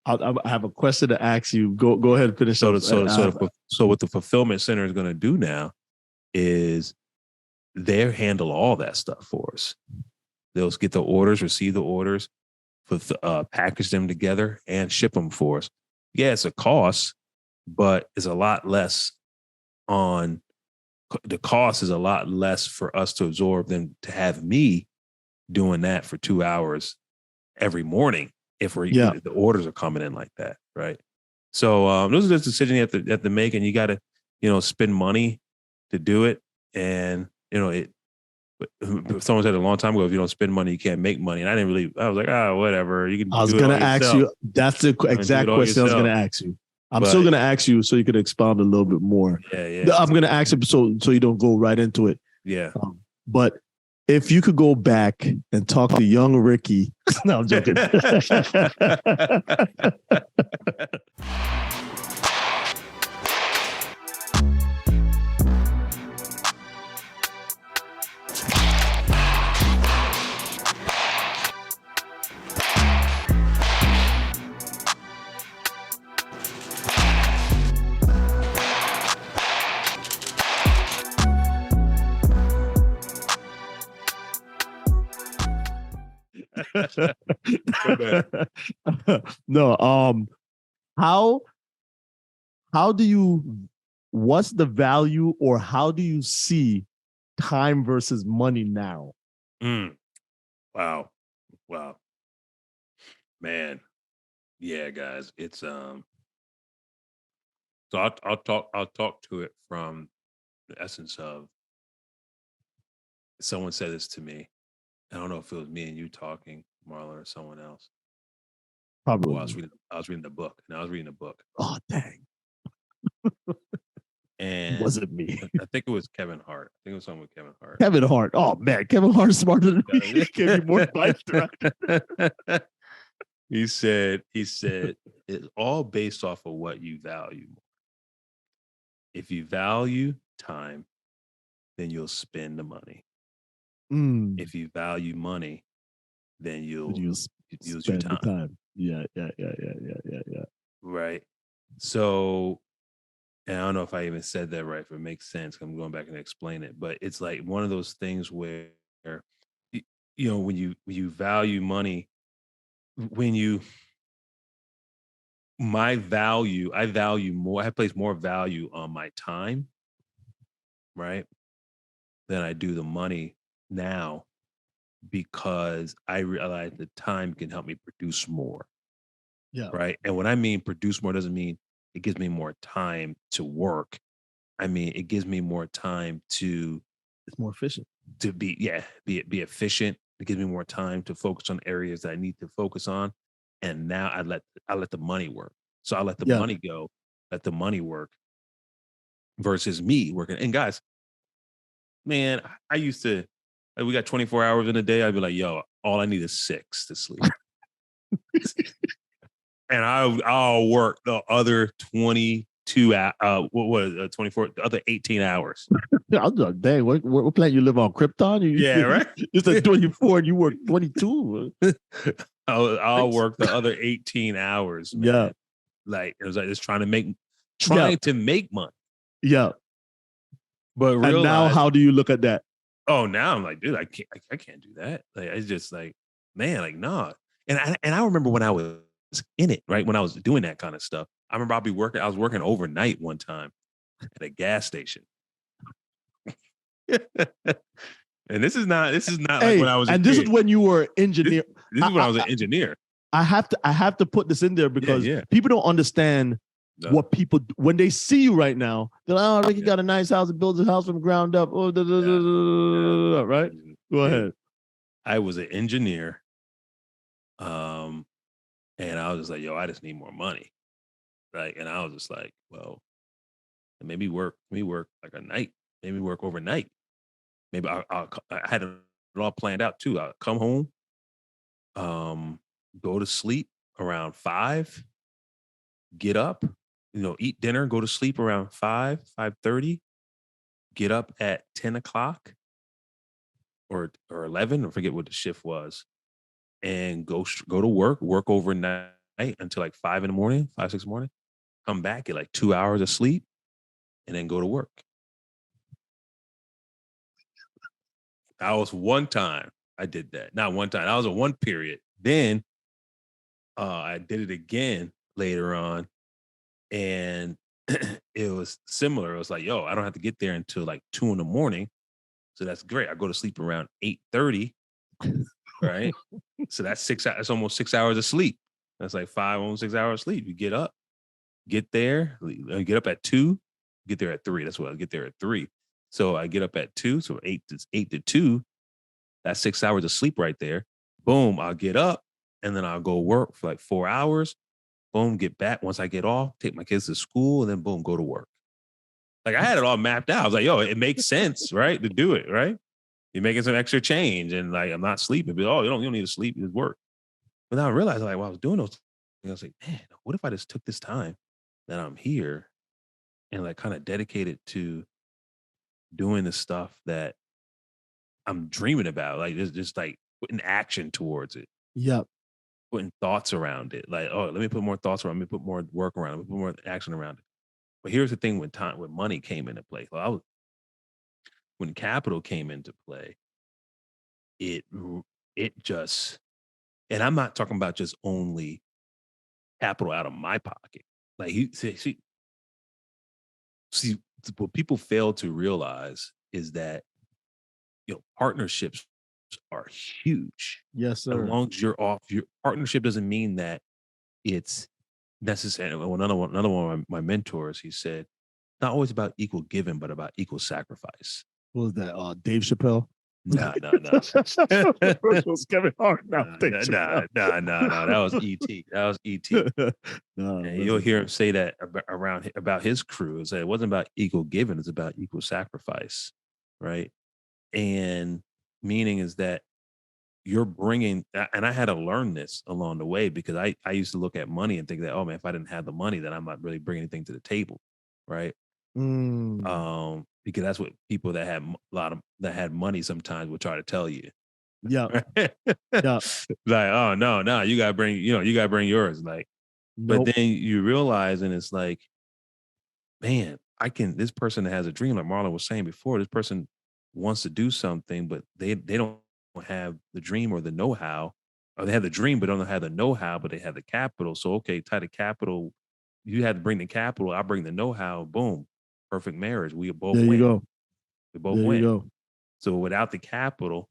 I have a question to ask you. Go ahead and finish. So what the fulfillment center is going to do now is they handle all that stuff for us. They'll get the orders, receive the orders, package them together, and ship them for us. Yeah, it's a cost, but it's a lot less on. The cost is a lot less for us to absorb than to have me doing that for 2 hours every morning if the orders are coming in like that, right? So those are just decisions you have to make, and you got to spend money to do it. And someone said a long time ago, if you don't spend money, you can't make money. And I was like, whatever. You can. I was going to ask you. That's the exact question I was going to ask you. I'm still going to ask you so you could expound a little bit more. Yeah. I'm going to ask you so you don't go right into it. Yeah. But if you could go back and talk to young Ricky. No, I'm joking. No, how do you, what's the value, or how do you see time versus money now? Wow. Man. Yeah, guys. It's so I'll talk to it from the essence of, someone said this to me. I don't know if it was me and you talking, Marlon, or someone else. Probably. Well, I was reading the book. Oh, dang. And was it me? I think it was Kevin Hart. I think it was someone with Kevin Hart. Kevin Hart. Oh man, Kevin Hart's smarter than me. He gave me more advice. He said it's all based off of what you value more. If you value time, then you'll spend the money. If you value money, then you'll use your time. Yeah. Right. So, and I don't know if I even said that right, if it makes sense. I'm going back and explain it, but it's like one of those things where, when you value money, I value more, I place more value on my time, right, than I do the money now, because I realize the time can help me produce more. Yeah. Right. And when I mean produce more, doesn't mean it gives me more time to work. I mean, it gives me more time to. It's more efficient. To be efficient. It gives me more time to focus on areas that I need to focus on. and now I let the money work. So I let the Yeah. money go, let the money work versus me working. And guys, man, I used to, we got 24 hours in a day. I'd be like, yo, all I need is 6 to sleep. And I'll work the other 22 what was 24, the other 18 hours. I was like, dang, what planet you live on? Krypton? Yeah, right. It's a 24 and you work 22. I'll work the other 18 hours, man. Yeah. Like it was like just trying to make money. Yeah. But And now how do you look at that? oh, now I'm like, dude, I can't do that. Like it's just like, man, like nah. And I remember when I was in it, right? When I was doing that kind of stuff. I remember I was working overnight one time at a gas station. And this is not like when I was a and this kid. is when you were engineer. This is when I was an engineer. I have to put this in there because Yeah. people don't understand No. what people when they see you right now. They're like, "Oh, Ricky got a nice house and builds a house from the ground up." Oh, right? Go ahead. I was an engineer, and I was just like, "Yo, I just need more money," right? And I was just like, "Well, maybe work like a night, maybe work overnight. Maybe I had it all planned out too. I'll come home, go to sleep around 5, get up, eat dinner, go to sleep around 5:30, get up at 10 o'clock or 11, I forget what the shift was, and go to work overnight until like 5 in the morning, 5, 6 in the morning, come back, get like 2 hours of sleep, and then go to work. That was one time I did that. Not one time. That was a one period. Then I did it again later on, and it was similar. It was like, yo, I don't have to get there until like 2 in the morning. So that's great. I go to sleep around 8:30, right? So that's 6 hours. That's almost 6 hours of sleep. That's like 5, almost 6 hours of sleep. You get up, get there, get up at 2, get there at 3. That's what I get there at 3. So I get up at 2, so 8 to 2. That's 6 hours of sleep right there. Boom, I'll get up and then I'll go work for like 4 hours. Boom, get back. Once I get off, take my kids to school, and then boom, go to work. Like I had it all mapped out. I was like, yo, it makes sense, right? To do it, right? You're making some extra change, and like I'm not sleeping. But you don't need to sleep, just work. But now I realized, like, while I was doing those things, I was like, man, what if I just took this time that I'm here and like kind of dedicated to doing the stuff that I'm dreaming about, like just like putting action towards it, Yep. putting thoughts around it. Like, oh, let me put more thoughts around. Let me put more work around. Let me put more action around it. But here's the thing: when money came into play, when capital came into play, it just, and I'm not talking about just only capital out of my pocket. Like see, what people fail to realize is that partnerships are huge. Yes, As sir. long as you're off, your partnership doesn't mean that it's necessary. Well, another one of my mentors, he said, not always about equal giving, but about equal sacrifice. What was that? Dave Chappelle? No. First was Kevin Hart. No. That was E.T. That was E.T. And you'll hear him say that about his crew. Is that it wasn't about equal giving, it's about equal sacrifice, right? And meaning is that you're bringing, and I had to learn this along the way because I used to look at money and think that, oh man, if I didn't have the money, then I'm not really bringing anything to the table, right? Because that's what people that had money sometimes will try to tell you. Yeah. Yeah. Like, oh no, you gotta bring yours. Like, Nope. but then you realize, and it's like, man, this person that has a dream, like Marlon was saying before, this person wants to do something, but they don't have the dream or the know-how, or they have the dream, but don't have the know-how, but they have the capital. So, okay, tie the capital. You had to bring the capital. I bring the know-how. Boom. Perfect marriage. We both There win. you go. We both There win. you go. So without the capital,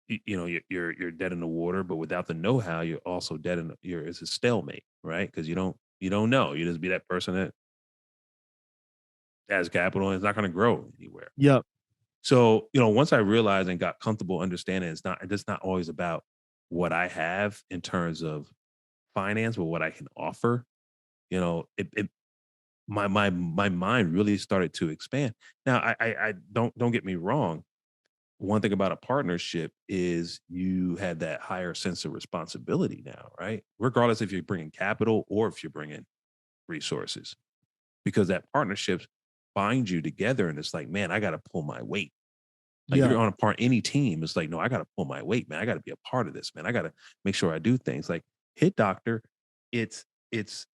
you're dead in the water, but without the know-how, you're also dead it's a stalemate, right? Because you don't know. You just be that person that has capital and it's not going to grow anywhere. Yep. So, once I realized and got comfortable understanding it's not always about what I have in terms of finance, but what I can offer, my mind really started to expand. Now, I don't get me wrong. One thing about a partnership is you have that higher sense of responsibility now, right? Regardless if you're bringing capital or if you're bringing resources, because that partnership binds you together, and it's like, man, I got to pull my weight. Like Yeah. you're on any team, it's like, no, I got to pull my weight, man. I got to be a part of this, man. I got to make sure I do things like Hit Doctor. It's it's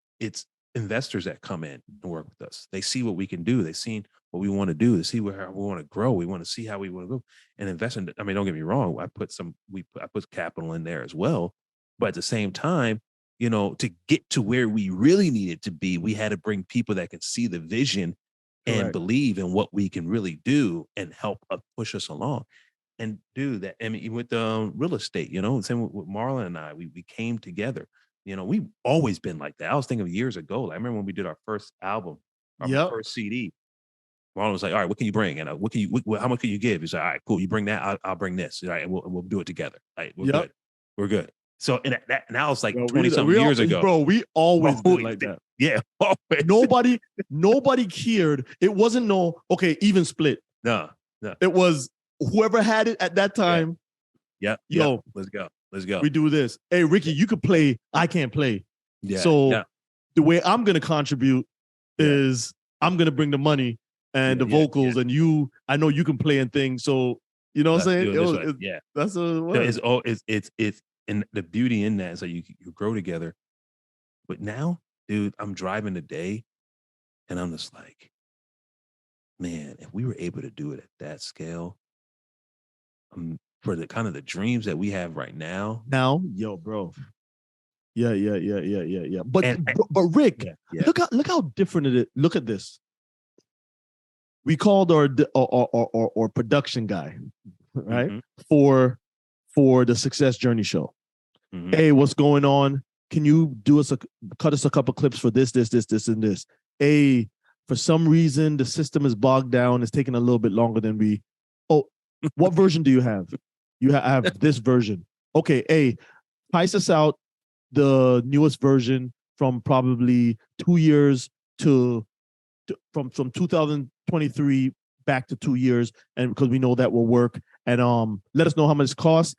investors that come in and work with us. They see what we can do. They've seen what we want to do. They see where we want to grow. We want to see how we want to go and invest in. I mean, don't get me wrong. I put capital in there as well, but at the same time, to get to where we really needed to be, we had to bring people that can see the vision and Correct. believe in what we can really do and help push us along and do that. I mean, with real estate, same with Marlon and I, we came together. We've always been like that. I was thinking of years ago. I remember when we did our first album, our Yep. first CD. Marlon was like, "All right, what can you bring? And how much can you give?" He's like, "All right, cool. You bring that. I'll bring this. All right, and we'll do it together. All right, we're Yep. good. We're good." So, and that now it's like Bro, 20 something years ago. Bro, we always been like that. Yeah. Always. Nobody cared. It wasn't even split. No. It was whoever had it at that time. Yeah. Yo, let's go. We do this. Hey, Ricky, you could play. I can't play. Yeah. So the way I'm going to contribute is I'm going to bring the money and the vocals, and I know you can play and things. So, you know what I'm saying? That's what it's and the beauty in that is that you grow together. But now, dude, I'm driving today and I'm just like, man, if we were able to do it at that scale, for the kind of the dreams that we have right now. Yo, bro. Yeah. But Rick, look how different it is. Look at this. We called our production guy, right? Mm-hmm. For the Success Journey show. Mm-hmm. Hey, what's going on? Can you cut us a couple clips for this, and this? Hey, for some reason the system is bogged down. It's taking a little bit longer than we. Oh, what version do you have? You have this version. Okay, hey, price us out the newest version from probably 2 years from 2023 back to 2 years, and because we know that will work. And let us know how much it costs.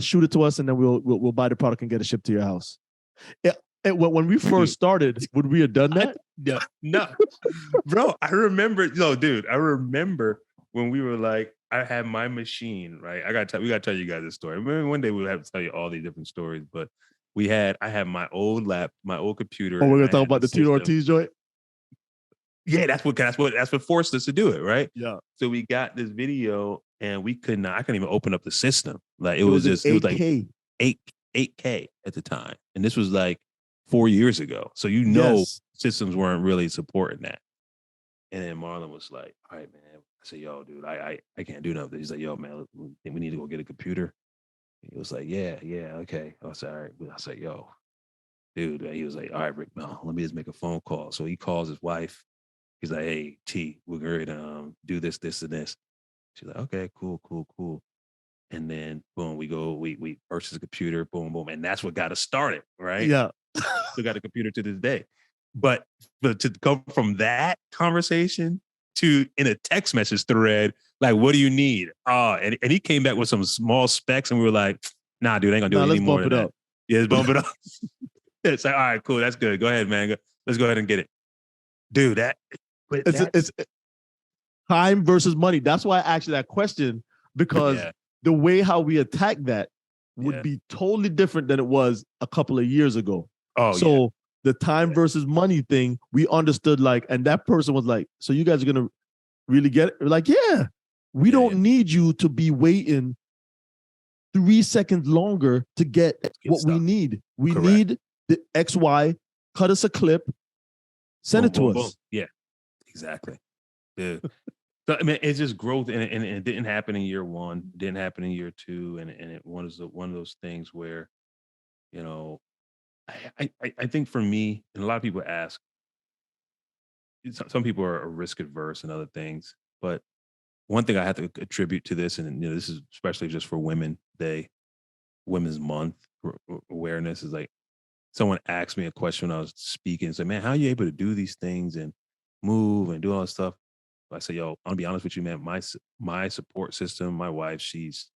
Shoot it to us, and then we'll buy the product and get it shipped to your house. When we first started, would we have done that? No, bro. I remember when we were like, I had my machine, right? We gotta tell you guys this story. Maybe one day we'll have to tell you all these different stories, but I had my old computer. Oh, we're gonna talk about the Tito Ortiz joint. Yeah, that's what forced us to do it, right? Yeah. So we got this video, and I couldn't even open up the system. Like it was like 8K at the time, and this was like 4 years ago. So systems weren't really supporting that. And then Marlon was like, "All right, man." I said, "Yo, dude, I can't do nothing." He's like, "Yo, man, we need to go get a computer." He was like, "Yeah, okay." I said, "All right." I said, "Yo, dude." He was like, "All right, Rick, no, let me just make a phone call." So he calls his wife. He's like, "Hey, T, we're going to do this, and this." She's like, "Okay, cool." And then boom, we purchase a computer, boom, and that's what got us started, right? Yeah. Still got a computer to this day. But to go from that conversation to in a text message thread, like, what do you need? And he came back with some small specs, and we were like, "Nah, dude, I ain't gonna do any more than that." Yeah, let's bump it up. It's like, all right, cool, that's good. Go ahead, man. Let's go ahead and get it, dude. It's time versus money. That's why I asked you that question, because the way how we attack that would be totally different than it was a couple of years ago. So the time versus money thing, we understood, and that person was like, "So you guys are gonna really get it?" We're like, "Yeah, we don't need you to be waiting 3 seconds longer to get what we need. We need the XY. Cut us a clip, send it to us." Boom. Yeah, exactly. Dude. So I mean, it's just growth, and it didn't happen in year one, didn't happen in year two, and it was one of those things where, I think for me, and a lot of people ask, some people are risk adverse and other things, but one thing I have to attribute to this, and this is especially just for Women's Month awareness, is like, someone asked me a question when I was speaking. Said, "Man, how are you able to do these things and move and do all this stuff?" I said, "Yo, I'll be honest with you, man. My support system, my wife, she's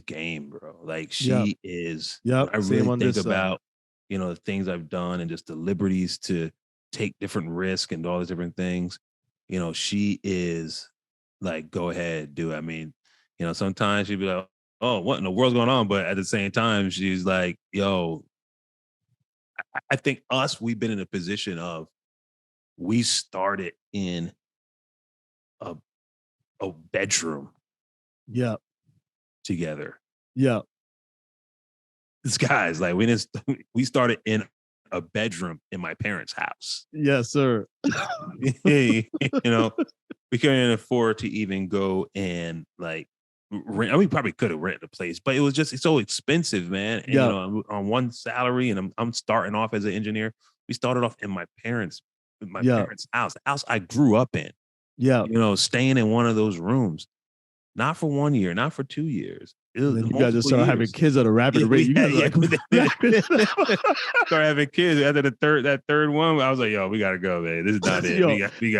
game, bro. Like Yep. she is. When Yep. I Same really on think this side. about, the things I've done and just the liberties to take different risks and all these different things, she is like, go ahead, do it. I mean, sometimes she'd be like, oh, what in the world's going on? But at the same time, she's like, yo, I think we've been in a position of we started in a, a bedroom Yep. together. Yep. This guy's like, we started in a bedroom in my parents' house. Yes, sir. We couldn't afford to even go and like rent. I mean, we probably could have rented a place, but it's so expensive, man. And Yep. on one salary, and I'm starting off as an engineer. We started off in my parents' house, the house I grew up in. Yeah. Staying in one of those rooms, not for 1 year, not for 2 years. It was Then you guys multiple just start having years. kids at a rapid rate. You guys are like, start having kids after that third one. I was like, yo, we gotta go, man. This is not it. Yo,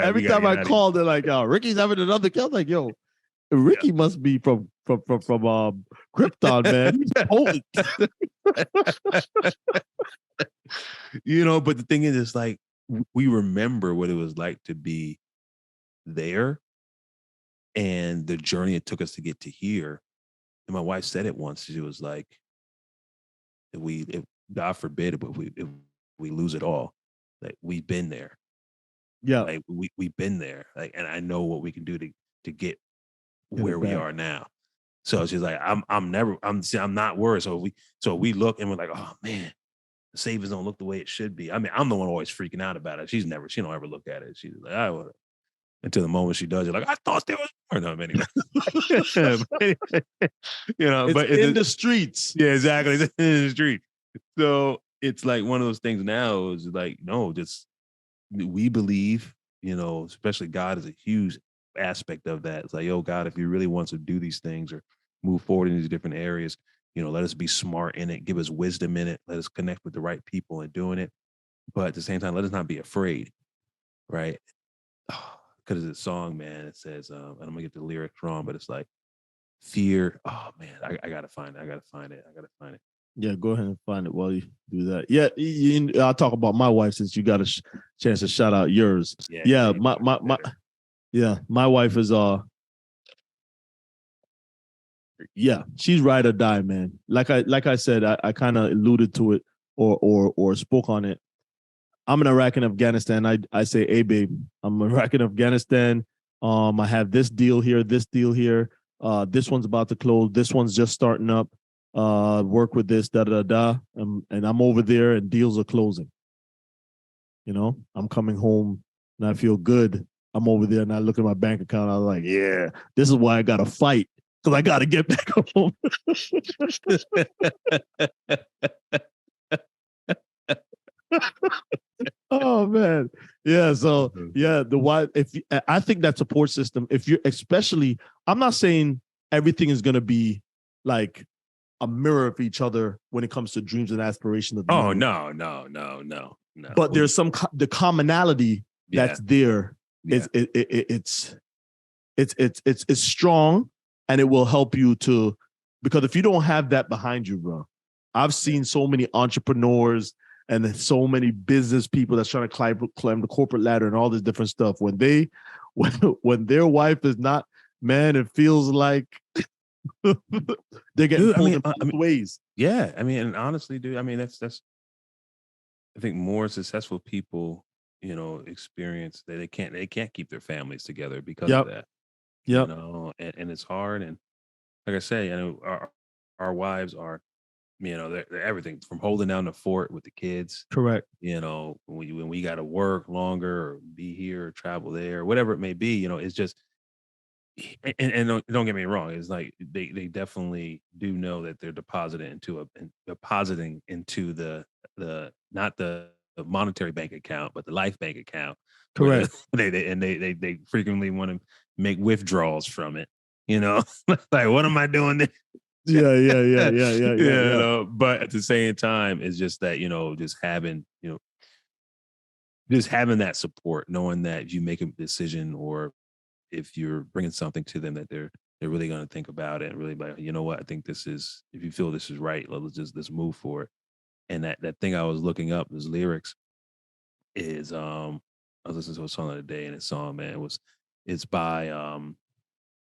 every time I call, they're like, "Oh, Ricky's having another kid." I'm like, "Yo, Ricky must be from Krypton, man. He's potent." But the thing is, it's like we remember what it was like to be there and the journey it took us to get to here. And my wife said it once. She was like, if God forbid, but if we lose it all, like we've been there. Yeah. Like we've been there. Like, and I know what we can do to get where we are now. So she's like, I'm not worried. So we look and we're like, oh man, the savings don't look the way it should be. I mean, I'm the one always freaking out about it. She don't ever look at it. She's like, I would. Until the moment she does it, like I thought there was more. No, anyway. It's in the streets. Yeah, exactly. It's in the street. So it's like one of those things now is like, no, just we believe, especially God is a huge aspect of that. It's like, yo, God, if you really want to do these things or move forward in these different areas, let us be smart in it, give us wisdom in it, let us connect with the right people in doing it. But at the same time, let us not be afraid, right? Because it's a song, man. It says, and I'm gonna get the lyrics wrong, but it's like fear. Oh man, I gotta find it. I gotta find it. Yeah, go ahead and find it while you do that. Yeah, I'll talk about my wife since you got a chance to shout out yours. Yeah, my wife is she's ride or die, man. Like I said, I kind of alluded to it or spoke on it. I'm in Iraq and Afghanistan. I say, hey, babe, I'm in Iraq and Afghanistan. I have this deal here. This one's about to close. This one's just starting up. Work with this, and I'm over there and deals are closing. I'm coming home and I feel good. I'm over there and I look at my bank account. I was like, yeah, this is why I got to fight because I got to get back home. Oh man, yeah. So yeah, I think that support system, if you're especially, I'm not saying everything is gonna be like a mirror of each other when it comes to dreams and aspirations. Oh no. But there's the commonality that's there. Yeah. It's strong, and it will help you to, because if you don't have that behind you, bro, I've seen so many entrepreneurs and so many business people that's trying to climb the corporate ladder and all this different stuff. When when their wife is not, man, it feels like they're getting pulled in both ways. Yeah, I mean, and honestly, dude, I mean, that's I think more successful people, experience that they can't keep their families together because of that. Yeah, and it's hard. And like I say, our wives are, they're everything from holding down the fort with the kids. Correct. When we got to work longer or be here or travel there, or whatever it may be, it's just, and don't get me wrong, it's like they definitely do know that they're depositing into the not the monetary bank account, but the life bank account. Correct. They frequently want to make withdrawals from it. Like, what am I doing? Yeah. But at the same time, it's just that, just having that support, knowing that if you make a decision or if you're bringing something to them that they're really going to think about it and really like, you know what, I think this is, if you feel this is right, let's move for it. And that thing I was looking up, those lyrics is, I was listening to a song the other day and it's song, man, it's by, oh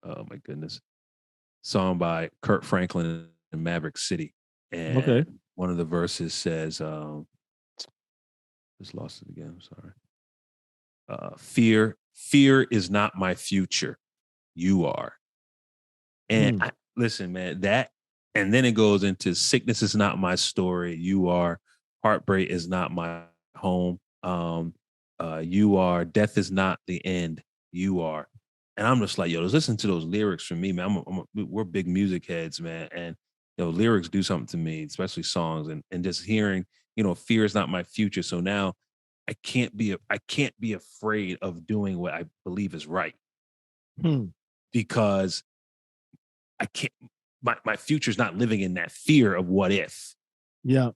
my goodness, song by Kurt Franklin and Maverick City. And Okay. one of the verses says, just lost it again. I'm sorry. Fear is not my future. You are. And listen, man, and then it goes into sickness is not my story. You are. Heartbreak is not my home. You are. Death is not the end. You are. And I'm just like, yo, let's listen to those lyrics from me, man. We're big music heads, man. And, lyrics do something to me, especially songs and just hearing, fear is not my future. So now I can't be afraid of doing what I believe is right because I can't, my future's not living in that fear of what if. Yeah.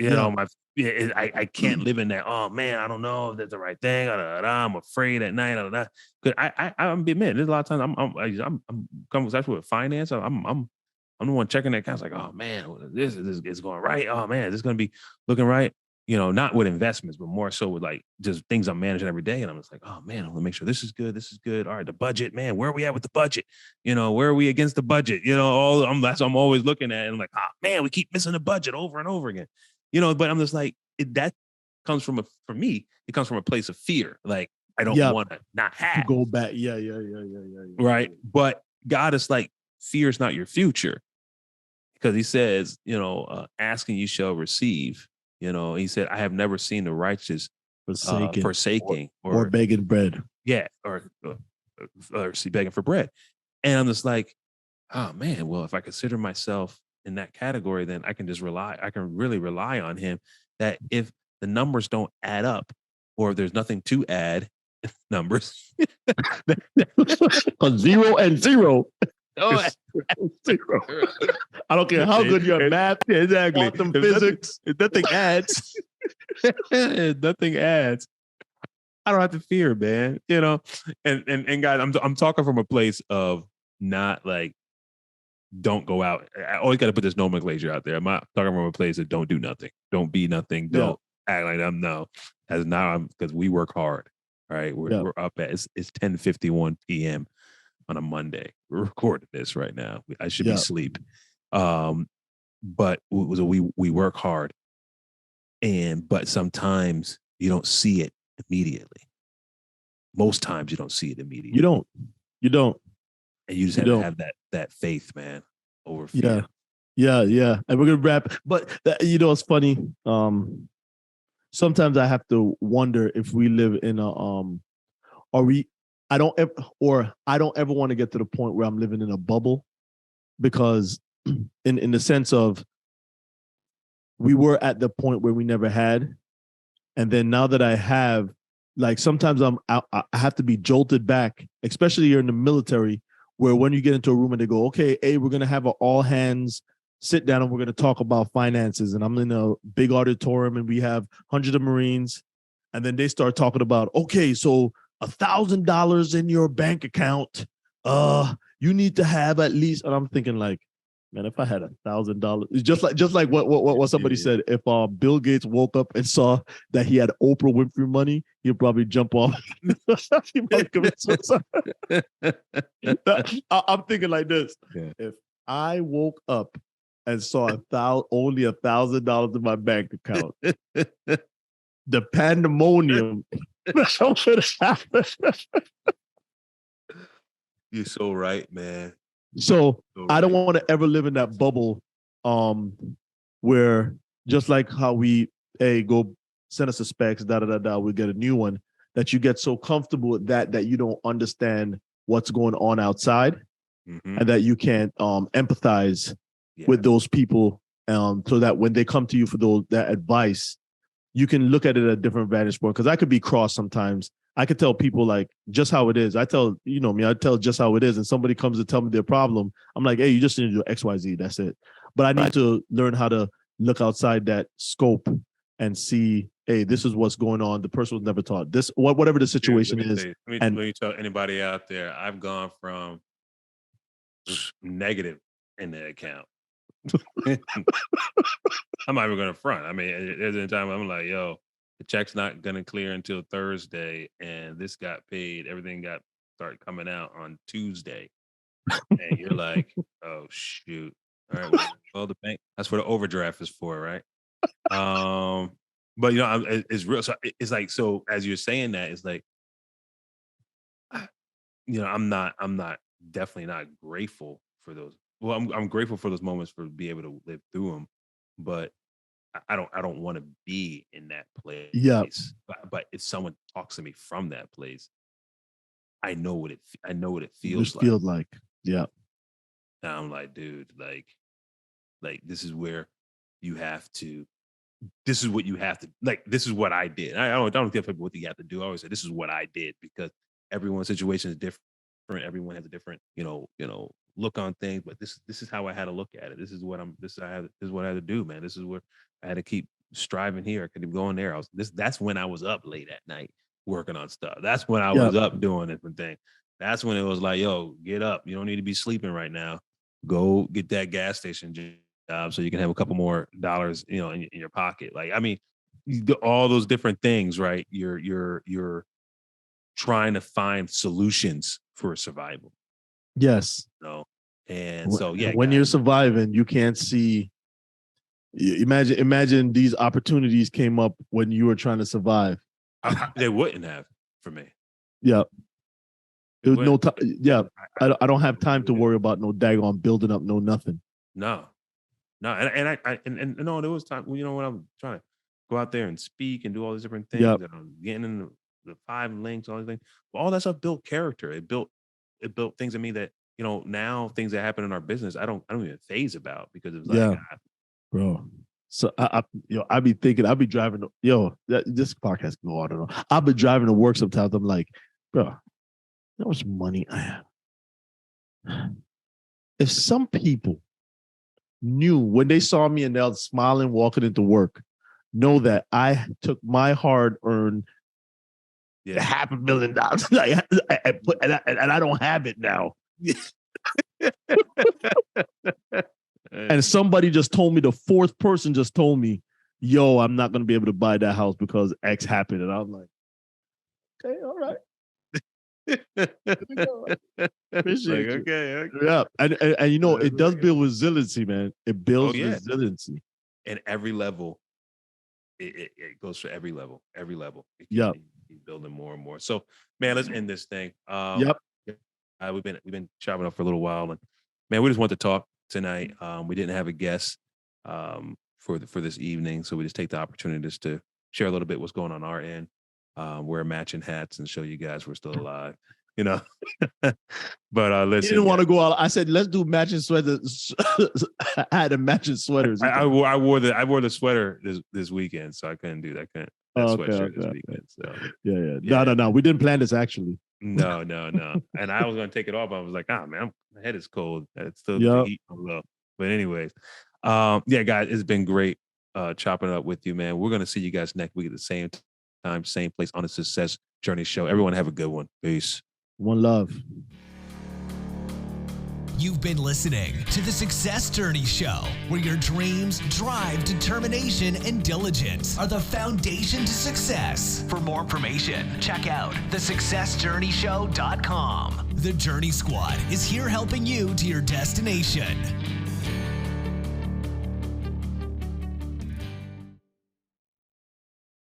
I can't live in that. Oh man, I don't know if that's the right thing. I'm afraid at night. Cause I'm admit there's a lot of times I'm coming with finance. I'm the one checking that account. Like, oh man, this is going right. Oh man, this is gonna be looking right. Not with investments, but more so with like just things I'm managing every day. And I'm just like, oh man, I want to make sure this is good. This is good. All right, the budget, man, where are we at with the budget? Where are we against the budget? That's what I'm always looking at. And like, oh man, we keep missing the budget over and over again. But I'm just like, that comes from for me, it comes from a place of fear. Like, I don't want to not have. To go back. Yeah. Right. But God is like, fear is not your future. Because he says, asking you shall receive. He said, I have never seen the righteous forsaking or begging bread. Yeah, or begging for bread. And I'm just like, oh man, well, if I consider myself in that category, then I can really rely on him that if the numbers don't add up or if there's nothing to add numbers. Zero and zero. Oh, zero. I don't care how good you're at math. Yeah, exactly. Quantum physics. Nothing adds. Nothing adds. I don't have to fear, man. And guys, I'm talking from a place of not like, don't go out. I always got to put this nomenclature out there. I'm not talking from a place of don't do nothing. Don't be nothing. Don't act like I'm as now because we work hard. Right. We're up at it's 10:51 p.m. on a Monday. We're recording this right now. I should be asleep. But we work hard. But sometimes you don't see it immediately. Most times you don't see it immediately. You don't. And you just have to have that faith, man, over fear. Yeah. And we're gonna wrap. But it's funny. Sometimes I have to wonder if we live in I don't ever want to get to the point where I'm living in a bubble, because in the sense of we were at the point where we never had, and then now that I have, like sometimes I have to be jolted back, especially you're in the military, where when you get into a room and they go, okay, hey, we're gonna have an all hands sit down and we're gonna talk about finances, and I'm in a big auditorium and we have hundreds of Marines, and then they start talking about, okay, so $1,000 in your bank account, you need to have at least, and I'm thinking like, man, if I had $1,000, just like what somebody said, if Bill Gates woke up and saw that he had Oprah Winfrey money, he'd probably jump off. I'm thinking like this: if I woke up and saw only $1,000 in my bank account, the pandemonium. You're so right, man. So I don't want to ever live in that bubble where just like how we go send us a specs, we get a new one, that you get so comfortable with that you don't understand what's going on outside, and that you can't empathize with those people, so that when they come to you for that advice, you can look at it at a different vantage point. Because I could be cross sometimes. I could tell people like just how it is. I tell, you know me, I tell just how it is. And somebody comes to tell me their problem. I'm like, hey, you just need to do X, Y, Z. That's it. But I need to learn how to look outside that scope and see, hey, this is what's going on. The person was never taught this, whatever the situation is. Let me tell anybody out there, I've gone from negative in the account. I'm not even going to front. I mean, there's a time I'm like, yo, the check's not going to clear until Thursday, and this got paid. Everything started coming out on Tuesday. And you're like, oh, shoot. All right, well, the bank, that's what the overdraft is for, right? But, you know, it's real. So it's like, so as you're saying that, it's like, you know, I'm definitely not grateful for those. Well, I'm grateful for those moments for be able to live through them, but I don't want to be in that place. Yeah. But if someone talks to me from that place, I know what it feels like. Feels like, yeah. And I'm like, dude, like this is where you have to. This is what you have to like. This is what I did. I don't tell people what you have to do. I always say this is what I did because everyone's situation is different. Everyone has a different, you know, look on things. But this is how I had to look at it. This is what I had to do, man. This is where I had to keep striving here. I could keep going there. That's when I was up late at night working on stuff. That's when I was up doing different things. That's when it was like, yo, get up. You don't need to be sleeping right now. Go get that gas station job so you can have a couple more dollars, you know, in your pocket. Like, I mean, all those different things, right? You're trying to find solutions for survival. Yes. You know? And so, yeah. When you're surviving, you can't see. Imagine these opportunities came up when you were trying to survive. They wouldn't have for me. Yeah. There was no time. Yeah. I don't have time to worry about no daggone building up, no nothing. No. And no, there was time, you know, when I'm trying to go out there and speak and do all these different things, and I'm getting in the 5 links, all these things. But all that stuff built character. It built things in me that, you know, now things that happen in our business, I don't even phase about because it's like, bro. So I be thinking, I'll be driving. This podcast can go on and on. I'll be driving to work sometimes. I'm like, bro, how much money I have? If some people knew when they saw me and they're smiling, walking into work, know that I took my hard-earned $500,000 and I don't have it now. And somebody just told me, the 4th person just told me, yo, I'm not going to be able to buy that house because X happened. And I'm like, okay, all right. Appreciate you. Okay. Yeah. And you know, it does build resiliency, man. It builds resiliency. And every level, it goes for every level. Yeah. Keep building more and more. So, man, let's end this thing. We've been chopping up for a little while, and man, we just want to talk tonight. We didn't have a guest for this evening, so we just take the opportunity just to share a little bit what's going on our end. Wear matching hats and show you guys we're still alive, you know. But listen, you didn't want to go out. I said let's do matching sweaters. I had a matching sweaters. I wore the sweater this weekend, so I couldn't do that. I couldn't sweatshirt this weekend. So yeah. No. We didn't plan this actually. No. And I was gonna take it off. I was like, man, my head is cold. It's still the heat. But anyways, guys, it's been great chopping it up with you, man. We're gonna see you guys next week at the same time, same place on the Success Journey Show. Everyone have a good one. Peace. One love. You've been listening to the Success Journey Show, where your dreams, drive, determination, and diligence are the foundation to success. For more information, check out thesuccessjourneyshow.com. The Journey Squad is here helping you to your destination.